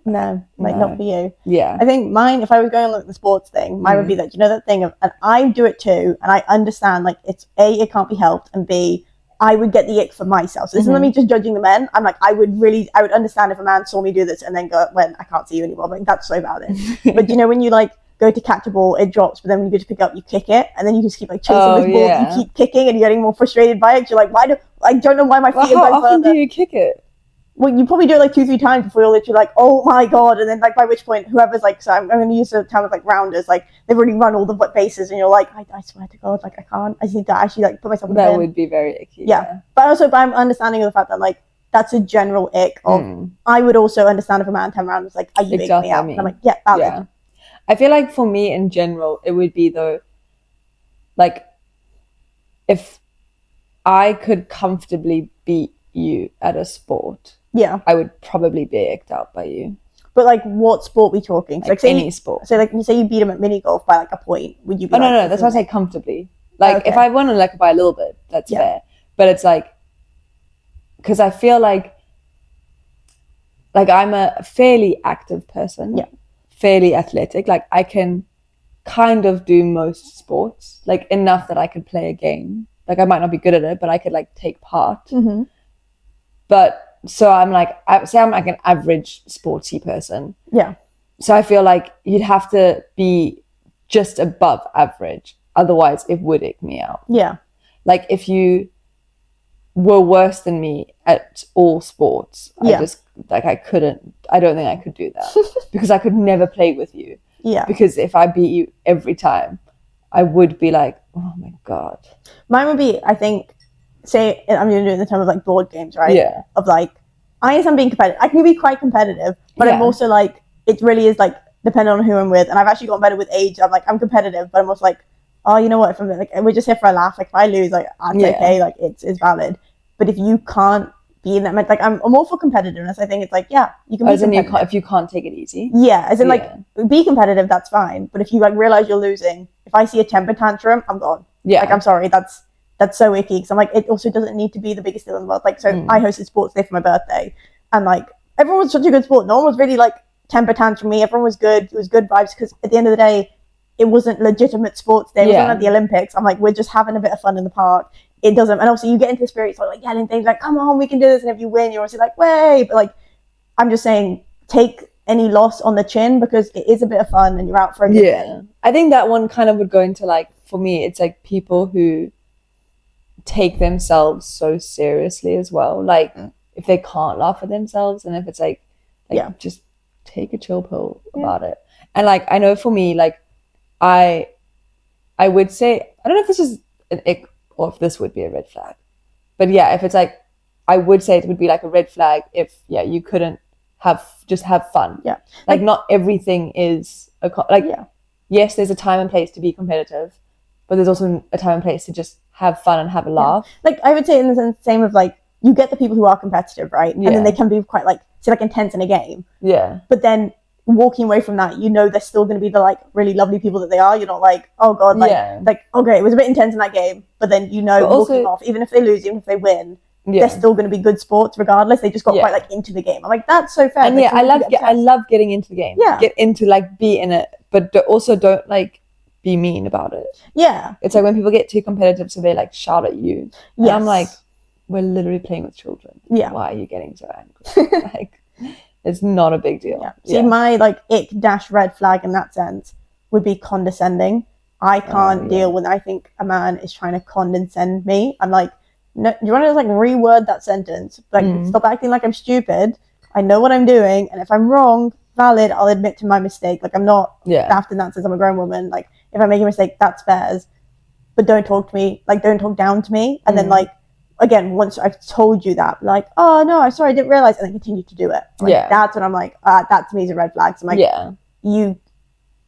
no, not for you. Yeah. I think mine, if I was going on like the sports thing, mine would be that, you know, that thing of, and I do it too, and I understand like it's A, it can't be helped, and B, I would get the ick for myself. So this isn't me just judging the men. I'm like, I would understand if a man saw me do this and then go, when I can't see you anymore. I'm like, that's so valid. But you know, when you like go to catch a ball, it drops, but then when you go to pick it up, you kick it, and then you just keep like chasing this ball, you keep kicking, and you're getting more frustrated by it. You're like, I don't know why my feet are going how often further. do you kick it? Well, you probably do it like 2-3 times before you're literally like, oh my god, and then like by which point whoever's like, so I'm going to use the term of like rounders, like they've already run all the bases, and you're like, I swear to god, like I can't, I just need to actually like put myself in the bin. That would be very icky. Yeah. But I'm understanding of the fact that like that's a general ick of, I would also understand if a man turned around and was like, are you making me out? And I'm like, yeah, valid. Yeah. I feel like for me in general, it would be though, like, if I could comfortably beat you at a sport, I would probably be icked out by you. But like, what sport we talking? So, like any sport. So like, you say you beat him at mini golf by like a point, would you be? Oh, no, that's why I say comfortably. Like, if I won like by a little bit, that's fair. But it's like, because I feel like I'm a fairly active person, fairly athletic. Like, I can kind of do most sports, like enough that I could play a game. Like, I might not be good at it, but I could like take part. But so I'm like, I'm like an average sportsy person. Yeah. So I feel like you'd have to be just above average. Otherwise, it would ick me out. Yeah. Like, if you were worse than me at all sports, I just, like, I don't think I could do that. Because I could never play with you. Yeah. Because if I beat you every time, I would be like, oh my God. Mine would be, I think, say, I'm going to do it in the term of like board games, right? Yeah. Of like, I guess I'm being competitive. I can be quite competitive, but I'm also like, it really is like, depending on who I'm with. And I've actually gotten better with age. I'm like, I'm competitive, but I'm also like, oh, you know what? If I'm like, we're just here for a laugh. Like, if I lose, like, that's okay. Like, it's valid. But if you can't be in that, like, I'm all for competitiveness. I think it's like, yeah, you can be competitive. If you can't take it easy. Yeah, as in like, be competitive, that's fine. But if you like realize you're losing, if I see a temper tantrum, I'm gone. Yeah. Like, I'm sorry, that's so icky. Because I'm like, it also doesn't need to be the biggest deal in the world. Like, so I hosted sports day for my birthday. And like, everyone was such a good sport. No one was really like temper tantrum me. Everyone was good. It was good vibes. Because at the end of the day, it wasn't legitimate sports day. It wasn't like the Olympics. I'm like, we're just having a bit of fun in the park. It doesn't, and also you get into the spirit, so like yelling things like, come on, we can do this. And if you win, you're obviously like, way. But like, I'm just saying, take any loss on the chin, because it is a bit of fun and you're out for a good day. I think that one kind of would go into like, for me, it's like people who take themselves so seriously as well. Like, if they can't laugh at themselves, and if it's like just take a chill pill about it. And like, I know for me, like, I would say, I don't know if this is an ick or if this would be a red flag, but yeah, if it's like, I would say it would be like a red flag if you couldn't have fun. Like, not everything is yes, there's a time and place to be competitive, but there's also a time and place to just have fun and have a laugh. Like, I would say in the same of like, you get the people who are competitive, right? And then they can be quite like, say, like intense in a game. But then walking away from that, you know, they're still going to be the like really lovely people that they are. You're not like, oh God, like okay, it was a bit intense in that game, but then, you know, walking off, even if they lose, even if they win, they're still going to be good sports regardless. They just got quite like into the game. I'm like, that's so fair. And like, I love getting into the game. Get into, like, be in it, but also don't like be mean about it. It's like when people get too competitive, so they like shout at you. And I'm like, we're literally playing with children. Why are you getting so angry? Like, it's not a big deal. See, my like ick-red flag in that sense would be condescending. I can't deal when I think a man is trying to condescend me. I'm like, no, do you want to like reword that sentence? Like, stop acting like I'm stupid. I know what I'm doing, and if I'm wrong, valid, I'll admit to my mistake. Like, I'm not daft in that sense. I'm a grown woman. Like, if I make a mistake, that's fairs. But don't talk to me. Like, don't talk down to me. And then like, again, once I've told you that, like, oh no, I'm sorry, I didn't realize, and then continue to do it. Like, that's when I'm like, that to me is a red flag. So I'm like,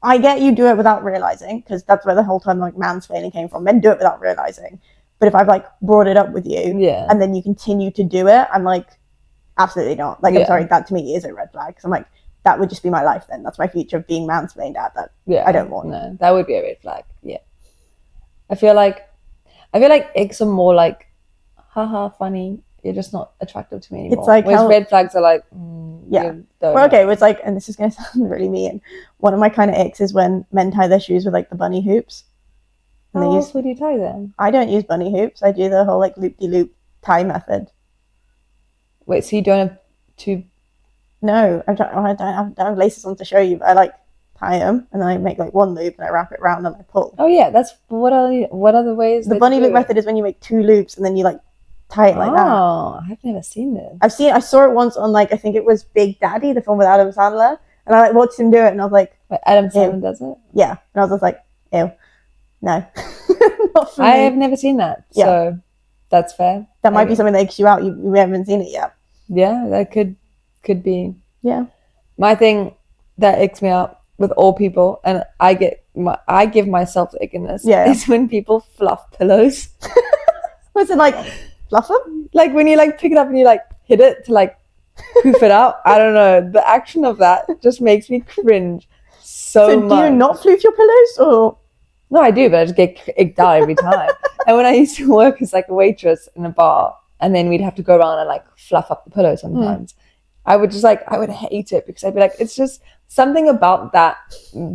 I get you do it without realizing, because that's where the whole time like mansplaining came from. Men do it without realizing. But if I've like brought it up with you, and then you continue to do it, I'm like, absolutely not. Like, I'm sorry, that to me is a red flag. Because I'm like, that would just be my life then. That's my future, of being mansplained at that. I don't want. No, that would be a red flag. I feel like icks are more like, haha, funny. You're just not attractive to me anymore. It's like, whereas red flags are like, well, okay, it's like, and this is going to sound really mean, one of my kind of icks is when men tie their shoes with like the bunny hoops. And how else would you tie them? I don't use bunny hoops. I do the whole like loop-de-loop tie method. Wait, so you don't have two? No, I don't have laces on to show you, but I like tie them, and then I make like one loop and I wrap it around and I pull. Oh yeah, that's what other ways? The bunny loop method is when you make two loops and then you like tie it like that. Oh, I've never seen this. I saw it once on like, I think it was Big Daddy, the film with Adam Sandler, and I like watched him do it, and I was like, wait, Adam Sandler does it? Yeah, and I was just like, ew, no, not for me. I have never seen that, so that's fair. That might be something that icks you out. We haven't seen it yet. Yeah, that could be. Yeah. My thing that icks me out with all people, and I give myself the ickiness, Yeah. is when people fluff pillows. Was it like fluff them? Like when you like pick it up and you like hit it to like poof it out. I don't know. The action of that just makes me cringe so much. Do you not floof your pillows or? No, I do, but I just get icked out every time. And when I used to work as like a waitress in a bar, and then we'd have to go around and like fluff up the pillow sometimes, I would hate it because I'd be like, it's just something about that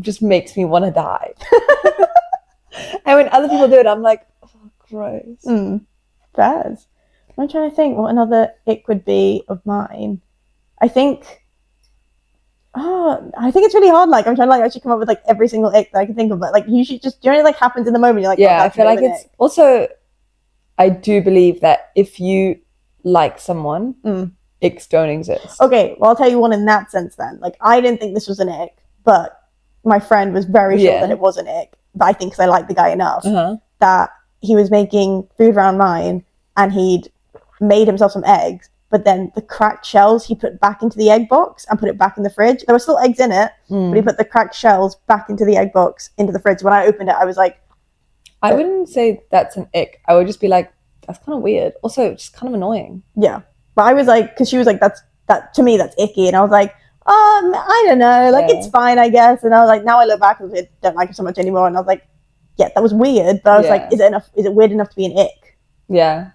just makes me want to die. And when other people do it, I'm like, oh, gross. Fairs. I'm trying to think what another ick would be of mine. I think it's really hard. Like I'm trying to like actually come up with like every single ick that I can think of, but like usually just generally like happens in the moment. You're like, yeah, I feel like it's ick. Also, I do believe that if you like someone, icks don't exist. Okay, well I'll tell you one in that sense then. Like I didn't think this was an ick, but my friend was very sure that it was an ick. But I think because I liked the guy enough that he was making food around mine and he'd made himself some eggs, but then the cracked shells he put back into the egg box and put it back in the fridge. There were still eggs in it, but he put the cracked shells back into the egg box into the fridge. When I opened it, I was like, I wouldn't say that's an ick. I would just be like, that's kind of weird. Also, just kind of annoying. Yeah. But I was like, because she was like, that to me, that's icky. And I was like, I don't know. Like, it's fine, I guess. And I was like, now I look back and I don't like it so much anymore. And I was like, yeah, that was weird. But I was like, is it weird enough to be an ick? Yeah.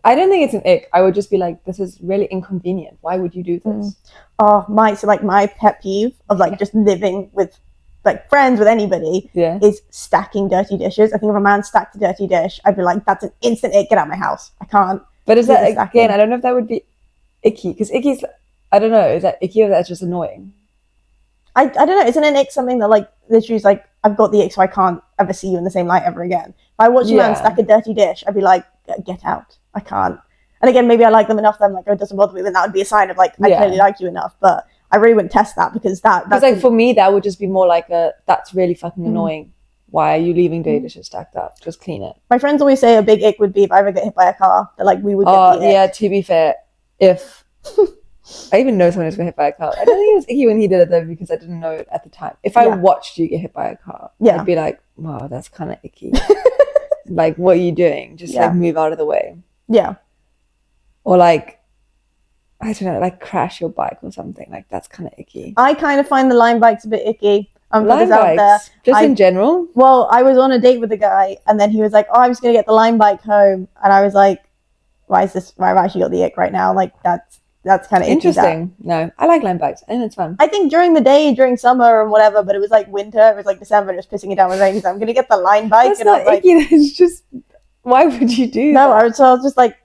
I don't think it's an ick. I would just be like, this is really inconvenient. Why would you do this? My pet peeve of like just living with like friends with anybody is stacking dirty dishes. I think if a man stacked a dirty dish, I'd be like, that's an instant ick. Get out of my house. I can't. But is that again? I don't know if that would be icky because icky's. I don't know. Is that icky or that's just annoying? I don't know. Isn't an ick something that like literally is like I've got the ick so I can't ever see you in the same light ever again? If I watch a man stack a dirty dish, I'd be like, get out. I can't. And again, maybe I like them enough that I'm like, oh, it doesn't bother me. Then that would be a sign of like I clearly like you enough. But I really wouldn't test that because that's like for me that would just be more like that's really fucking annoying. Why are you leaving dirty dishes stacked up? Just clean it. My friends always say a big ick would be if I ever get hit by a car. That like we would get the ick. To be fair, if I even know someone who's been hit by a car. I don't think it was icky when he did it though because I didn't know it at the time. If I watched you get hit by a car, I'd be like, wow, that's kind of icky. Like, what are you doing? Just like move out of the way. Yeah. Or like, I don't know, like crash your bike or something. Like that's kind of icky. I kind of find the line bikes a bit icky. Line bikes, just in general? Well, I was on a date with a guy and then he was like, oh, I'm just going to get the line bike home. And I was like, why have I actually got the ick right now? Like that's kind of interesting. No, I like line bikes and it's fun. I think during the day, during summer and whatever, but it was like winter, it was like December, and it was pissing it down with rain. So I'm going to get the line bike. That's not icky. It's just, why would you do that? I was just like,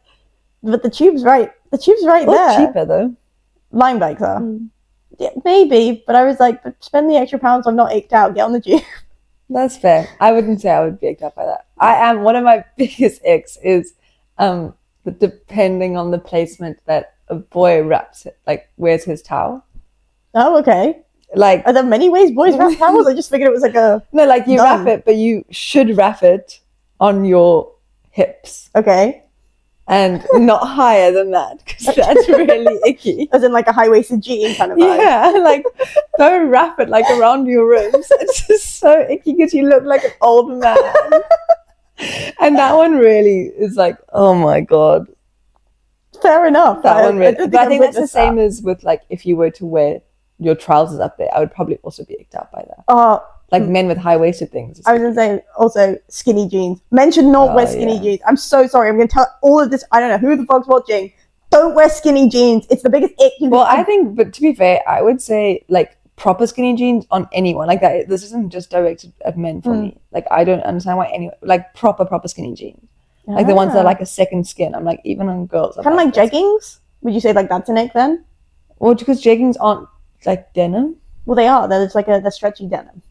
but the tube's right. The tube's right there. Cheaper though. Line bikes are. Yeah, maybe, but I was like, but spend the extra pounds. I'm not icked out. Get on the tube. That's fair. I wouldn't say I would be icked out by that. I am. One of my biggest icks is depending on the placement that a boy wraps it, like wears his towel. Oh, okay. Like, are there many ways boys wrap towels? I just figured it was like a no, like you wrap it, but you should wrap it on your hips. Okay. And not higher than that because that's really icky. As in like a high-waisted jean kind of vibe. Yeah, like don't wrap it like around your ribs. It's just so icky because you look like an old man. And that one really is like, oh my god. Fair enough. That one really. But I think that's the same as with like if you were to wear your trousers up there, I would probably also be icked out by that. Like men with high-waisted things. I was going to say also skinny jeans. Men should not wear skinny jeans. I'm so sorry. I'm going to tell all of this. I don't know who the fuck's watching. Don't wear skinny jeans. It's the biggest ick. I think, but to be fair, I would say like proper skinny jeans on anyone. Like that. This isn't just directed at men for me. Like I don't understand why anyone, like proper skinny jeans. Like the ones that are like a second skin. I'm like, even on girls. Kind of like jeggings? Would you say like that's an ick then? Well, because jeggings aren't like denim. Well, they are. They're like the stretchy denim.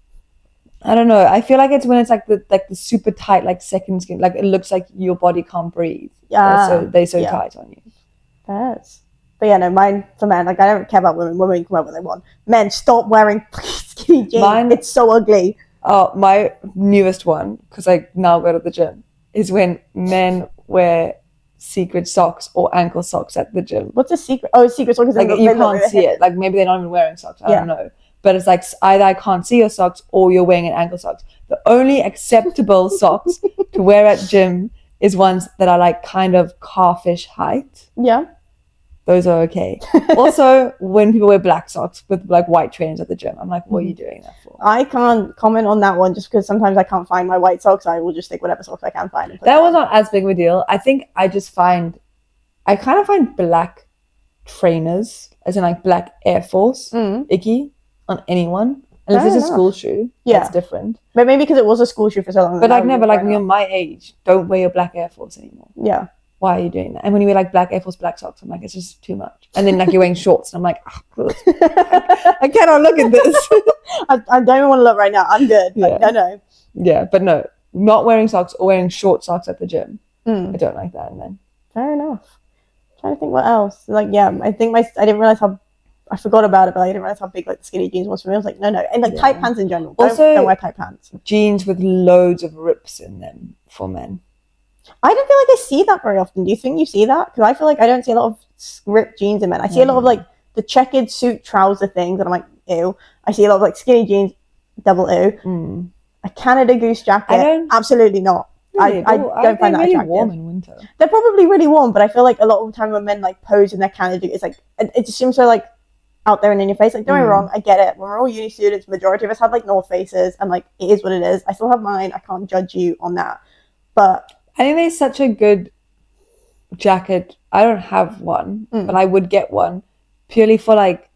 I don't know. I feel like it's when it's like the super tight like second skin. Like it looks like your body can't breathe. Yeah. They're so tight on you. Yes. But yeah, no, mine for men. Like I don't care about women. Women can wear what they want. Men, stop wearing skinny jeans. It's so ugly. Oh, my newest one, because I now go to the gym, is when men wear secret socks or ankle socks at the gym. What's a secret? Oh, secret socks. Like you can't see it. Like maybe they're not even wearing socks. I Yeah. don't know. But it's like either I can't see your socks or you're wearing an ankle socks. The only acceptable socks to wear at gym is ones that are like kind of calfish height. Yeah. Those are okay. Also, when people wear black socks with like white trainers at the gym, I'm like, what are you doing that for? I can't comment on that one just because sometimes I can't find my white socks. I will just take whatever socks I can find. And put That was not as big of a deal. I think I kind of find black trainers, as in like black Air Force, icky on anyone. Unless it's a school shoe. Yeah. That's different. But maybe because it was a school shoe for so long. But like never, like when you're my age, don't wear your black Air Force anymore. Yeah. Why are you doing that? And when you wear like black Air Force, black socks, I'm like, it's just too much. And then like you're wearing shorts, and I'm like, oh, I cannot look at this. I don't even want to look right now. I'm good. Like, no. Yeah, but no, not wearing socks or wearing short socks at the gym. I don't like that. And then fair enough. I'm trying to think what else. Like, yeah, I think I didn't realize how. I forgot about it, but I didn't realize how big like the skinny jeans was for me. I was like, no, and like tight pants in general. Don't wear tight pants. Jeans with loads of rips in them for men. I don't feel like I see that very often. Do you think you see that? Because I feel like I don't see a lot of ripped jeans in men. I see a lot of like the checkered suit trouser things, and I'm like, ew. I see a lot of like skinny jeans, double ew. A Canada Goose jacket, absolutely not. Really? I don't find that really attractive. Warm in winter. They're probably really warm, but I feel like a lot of the time when men like pose in their Canada Goose, it's like it just seems so like out there and in your face. Like, don't get me wrong, I get it. When we're all uni students, majority of us have like North Faces, and like it is what it is. I still have mine. I can't judge you on that. But I think there's such a good jacket. I don't have one, but I would get one purely for like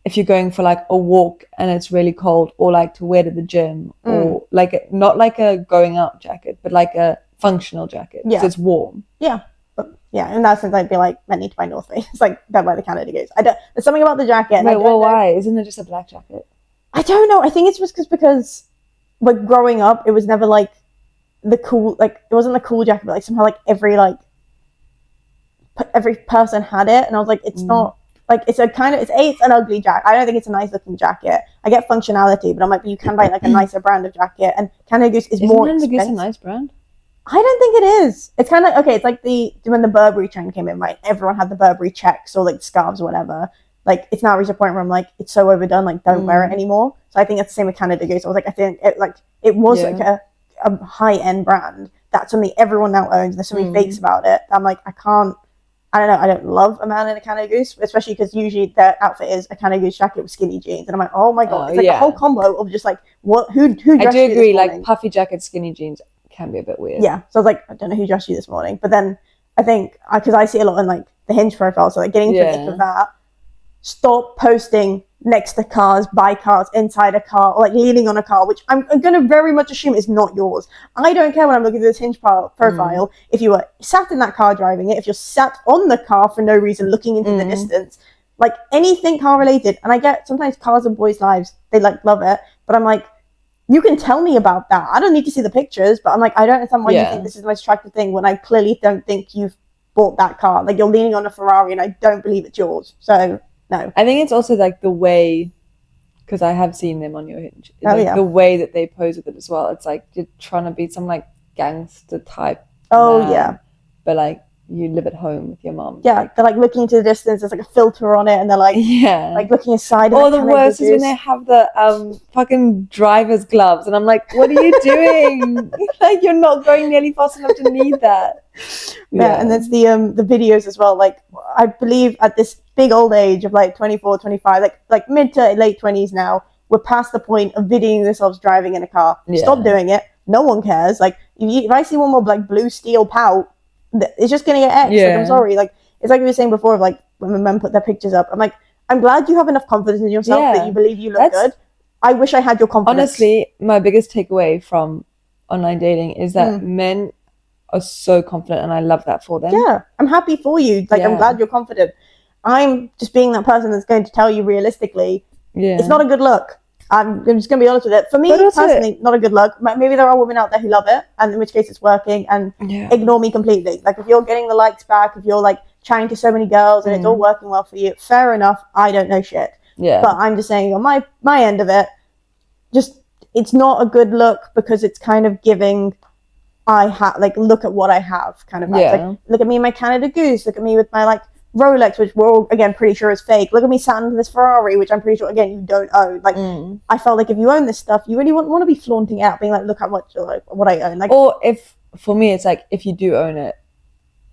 if you're going for like a walk and it's really cold, or like to wear to the gym, or like not like a going out jacket, but like a functional jacket because it's warm. Yeah. But yeah, in that sense, I'd be like, men need to buy North Face. It's like, don't buy the Canada Goose. There's something about the jacket. Wait, well, why? Isn't it just a black jacket? I don't know. I think it's just because like growing up, it was never like the cool, like it wasn't the cool jacket, but like somehow like every person had it, and I was like, it's not like it's an ugly jacket. I don't think it's a nice looking jacket. I get functionality, but I'm like, but you can buy like a nicer brand of jacket, and Canada Goose is more expensive. Isn't Canada Goose a nice brand? I don't think it is. It's kind of like, okay, it's like when the Burberry trend came in, right? Everyone had the Burberry checks or like scarves or whatever. Like, it's now reached a point where I'm like, it's so overdone, like, don't wear it anymore. So I think it's the same with Canada Goose. I was like, I think it was like a high-end brand that something everyone now owns. There's so many fakes about it. I'm like, I don't know, I don't love a man in a Canada Goose, especially because usually their outfit is a Canada Goose jacket with skinny jeans. And I'm like, oh my God. It's like a whole combo of just like, who dressed you this morning? I do agree, like puffy jacket, skinny jeans can be a bit weird. Yeah, so I was like, I don't know who dressed you this morning. But then I think, because I see a lot in like the Hinge profile, so like getting into the thick of that, stop posting next to cars, by cars, inside a car, or like leaning on a car, which I'm going to very much assume is not yours. I don't care when I'm looking at this Hinge profile if you were sat in that car driving it, if you're sat on the car for no reason looking into the distance, like anything car related. And I get sometimes cars are boys' lives, they like love it, but I'm like, you can tell me about that. I don't need to see the pictures, but I'm like, I don't understand why you think this is the most attractive thing when I clearly don't think you've bought that car. Like, you're leaning on a Ferrari and I don't believe it's yours. So, no. I think it's also like the way, because I have seen them on your Hinge, the way that they pose with it as well. It's like you're trying to be some like gangster type man, but like you live at home with your mom. Yeah, they're like looking into the distance. There's like a filter on it, and they're like, like looking aside. Or the worst is when they have the fucking driver's gloves, and I'm like, what are you doing? Like, you're not going nearly fast enough to need that. Yeah, and there's the videos as well. Like, I believe at this big old age of like 24, 25, like mid to late 20s now, we're past the point of videoing themselves driving in a car. Stop doing it. No one cares. Like, if I see one more like blue steel pout, it's just gonna get X. Like, I'm sorry. Like, it's like we were saying before of like when the men put their pictures up. I'm like, I'm glad you have enough confidence in yourself that you believe you look good. I wish I had your confidence. Honestly, my biggest takeaway from online dating is that men are so confident, and I love that for them. Yeah, I'm happy for you. Like, I'm glad you're confident. I'm just being that person that's going to tell you realistically, it's not a good look. I'm just going to be honest with it. For me, personally, not a good look. Maybe there are women out there who love it, and in which case it's working, and ignore me completely. Like, if you're getting the likes back, if you're like chatting to so many girls and it's all working well for you, fair enough. I don't know shit. Yeah. But I'm just saying on my end of it, just it's not a good look because it's kind of giving I have, like, look at what I have kind of vibes. Like, look at me in my Canada Goose. Look at me with my, like, Rolex, which we're all, again, pretty sure is fake. Look at me sat in this Ferrari, which I'm pretty sure, again, you don't own. Like, I felt like if you own this stuff, you really want to be flaunting it out, being like, look how much, like, what I own. Like, or if, for me, it's like, if you do own it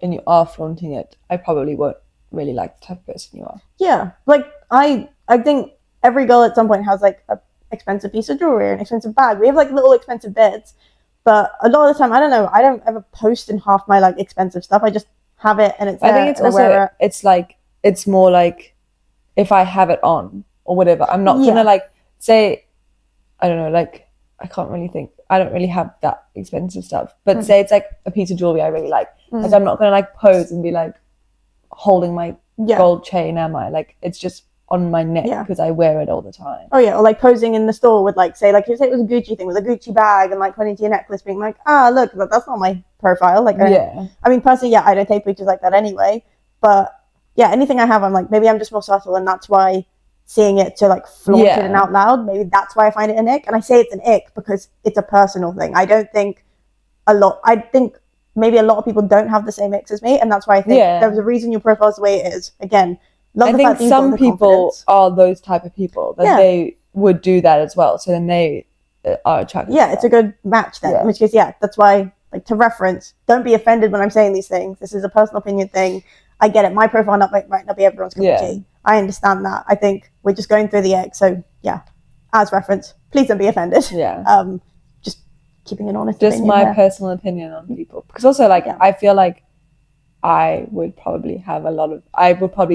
and you are flaunting it, I probably won't really like the type of person you are. Yeah. Like, I think every girl at some point has, like, a expensive piece of jewelry, an expensive bag. We have, like, little expensive bits. But a lot of the time, I don't know, I don't ever post in half my, like, expensive stuff. I just have it and it's there. I think it's also, it's like, it's more like, if I have it on or whatever, I'm not gonna, like, say, I don't know, like, I can't really think, I don't really have that expensive stuff. But say it's, like, a piece of jewelry I really like. Like, I'm not gonna, like, pose and be, like, holding my gold chain, am I? Like, it's just on my neck because I wear it all the time. Oh yeah, or like posing in the store with, like, say, like, you say it was a Gucci thing with a Gucci bag and, like, pointing to your necklace, being like, look, that's not my profile. Like, I mean, personally, I don't take pictures like that anyway. But yeah, anything I have, I'm like, maybe I'm just more subtle, and that's why seeing it to, like, flaunt it and out loud, maybe that's why I find it an ick. And I say it's an ick because it's a personal thing. I think maybe a lot of people don't have the same icks as me, and that's why I think there's a reason your profile is the way it is. Again, I think some people are those type of people that they would do that as well. So then they are attracted. Yeah, it's a good match then. In which case, that's why, like, to reference, don't be offended when I'm saying these things. This is a personal opinion thing. I get it. My profile might not be everyone's cup of tea. I understand that. I think we're just going through the egg. So yeah, as reference, please don't be offended. Yeah. Just keeping an honest just opinion my there. personal opinion on people, because also, like, I feel like I would probably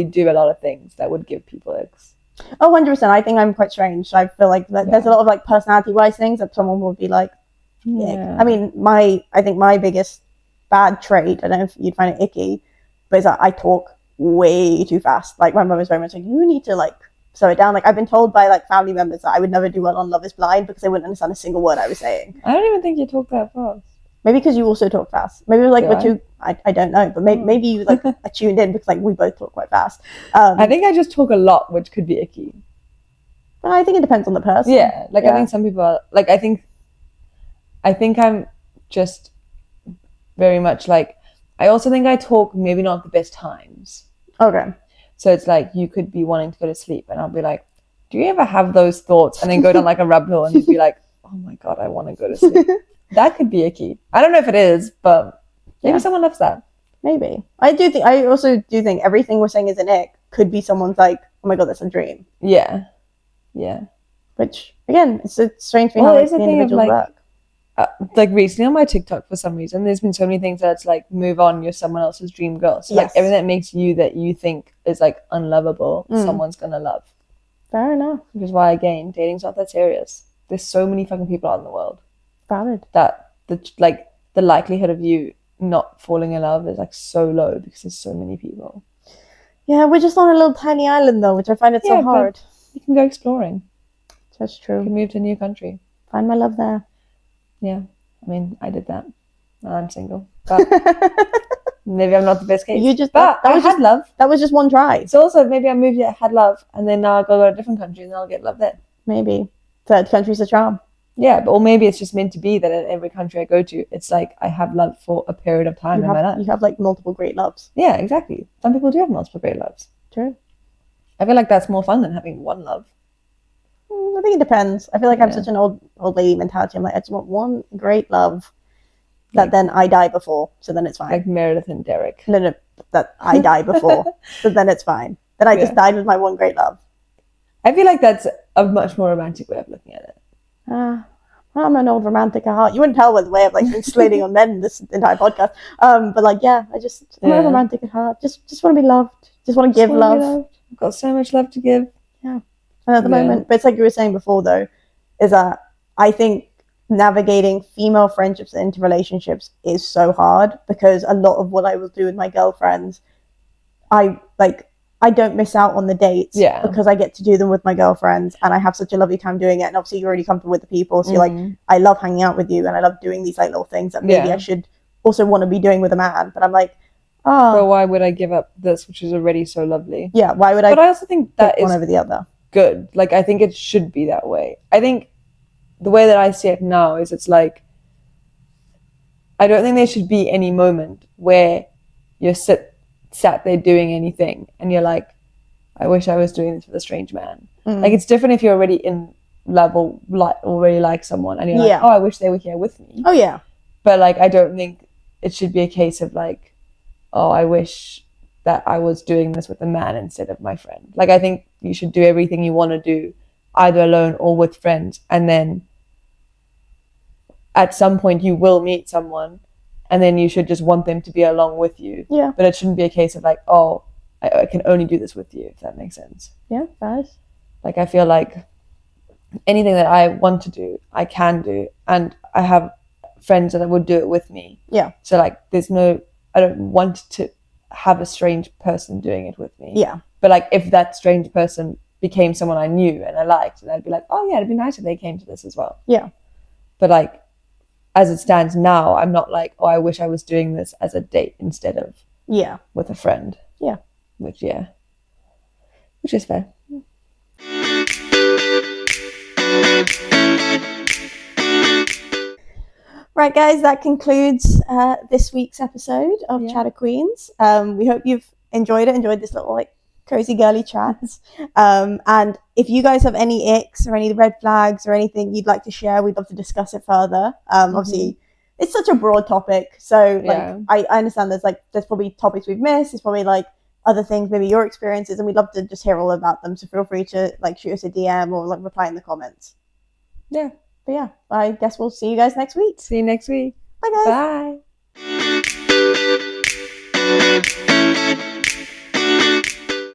do a lot of things that would give people icks. Oh, 100%. I think I'm quite strange. I feel like there's a lot of, like, personality-wise things that someone would be like, ick. I mean, I think my biggest bad trait, I don't know if you'd find it icky, but it's that I talk way too fast. Like, my mum is very much like, you need to, like, slow it down. Like, I've been told by, like, family members that I would never do well on Love is Blind because they wouldn't understand a single word I was saying. I don't even think you talk that fast. Maybe because you also talk fast. Maybe it was, like, we're too... I don't know, but maybe you, like, are tuned in because, like, we both talk quite fast. I think I just talk a lot, which could be icky. But I think it depends on the person. Yeah, like, I think some people are... Like, I think I'm just very much, like... I also think I talk maybe not at the best times. Okay. So it's like, you could be wanting to go to sleep and I'll be like, do you ever have those thoughts? And then go down, like, a rabbit hole and you'd be like, oh my God, I want to go to sleep. That could be icky. I don't know if it is, but maybe someone loves that. Maybe. I also do think everything we're saying is an ick could be someone's like, oh my God, that's a dream. Yeah. Yeah. Which, again, it's a strange thing how, like, the individuals work. Like, recently on my TikTok, for some reason, there's been so many things that's like, move on, you're someone else's dream girl. So like, everything that makes you that you think is, like, unlovable, someone's gonna love. Fair enough. Which is why, again, dating's not that serious. There's so many fucking people out in the world. Valid. That the likelihood of you not falling in love is, like, so low because there's so many people. Yeah, we're just on a little tiny island though, which I find it so hard. You can go exploring. That's true. You can move to a new country. Find my love there. Yeah, I mean, I did that. Now I'm single, but maybe I'm not the best case. I had love. That was just one try. So also, maybe I moved here, had love, and then now I'll go to a different country and I'll get love there. Maybe third country's a charm. Yeah, or maybe it's just meant to be that in every country I go to, it's like I have love for a period of time in my life. You have, like, multiple great loves. Yeah, exactly. Some people do have multiple great loves. True. I feel like that's more fun than having one love. I think it depends. I feel like I'm such an old lady mentality. I'm like, I just want one great love that then I die before, so then it's fine. Like Meredith and Derek. No, that I die before, so then it's fine. Then I just died with my one great love. I feel like that's a much more romantic way of looking at it. I'm an old romantic at heart. You wouldn't tell by the way I've, like, been slating on men this entire podcast. But, like, I'm a romantic at heart. Just want to be loved. Just want to give love. I've got so much love to give. Yeah. And at the moment, but it's like you were saying before, though, is that I think navigating female friendships into relationships is so hard because a lot of what I will do with my girlfriends, I don't miss out on the dates because I get to do them with my girlfriends and I have such a lovely time doing it. And obviously you're already comfortable with the people. So you're like, I love hanging out with you and I love doing these, like, little things that maybe I should also want to be doing with a man. But I'm like, but why would I give up this, which is already so lovely? Yeah, why would I? But I also think that is one over the other. Good. Like, I think it should be that way. I think the way that I see it now is it's like, I don't think there should be any moment where you're sat there doing anything and you're like, I wish I was doing this with a strange man. Like, it's different if you're already in love or already like someone and you're like, oh, I wish they were here with me. Oh yeah. But like, I don't think it should be a case of like, oh, I wish that I was doing this with a man instead of my friend. Like, I think you should do everything you want to do either alone or with friends, and then at some point you will meet someone and then you should just want them to be along with you. Yeah. But it shouldn't be a case of like, oh, I can only do this with you, if that makes sense. Yeah, guys. Like, I feel like anything that I want to do, I can do. And I have friends that would do it with me. Yeah. So like, I don't want to have a strange person doing it with me. Yeah. But like, if that strange person became someone I knew and I liked, then I'd be like, oh yeah, it'd be nice if they came to this as well. Yeah. But like, as it stands now, I'm not like, oh, I wish I was doing this as a date instead of with a friend. Yeah. Which is fair. Right, guys, that concludes this week's episode of ChatterQueens. We hope you've enjoyed this little like cozy girly chats. And if you guys have any icks or any red flags or anything you'd like to share, we'd love to discuss it further. Obviously, it's such a broad topic, so like I understand there's probably topics we've missed. There's probably like other things, maybe your experiences, and we'd love to just hear all about them. So feel free to like shoot us a DM or like reply in the comments. Yeah. But yeah, I guess we'll see you guys next week. See you next week. Bye, guys. Bye.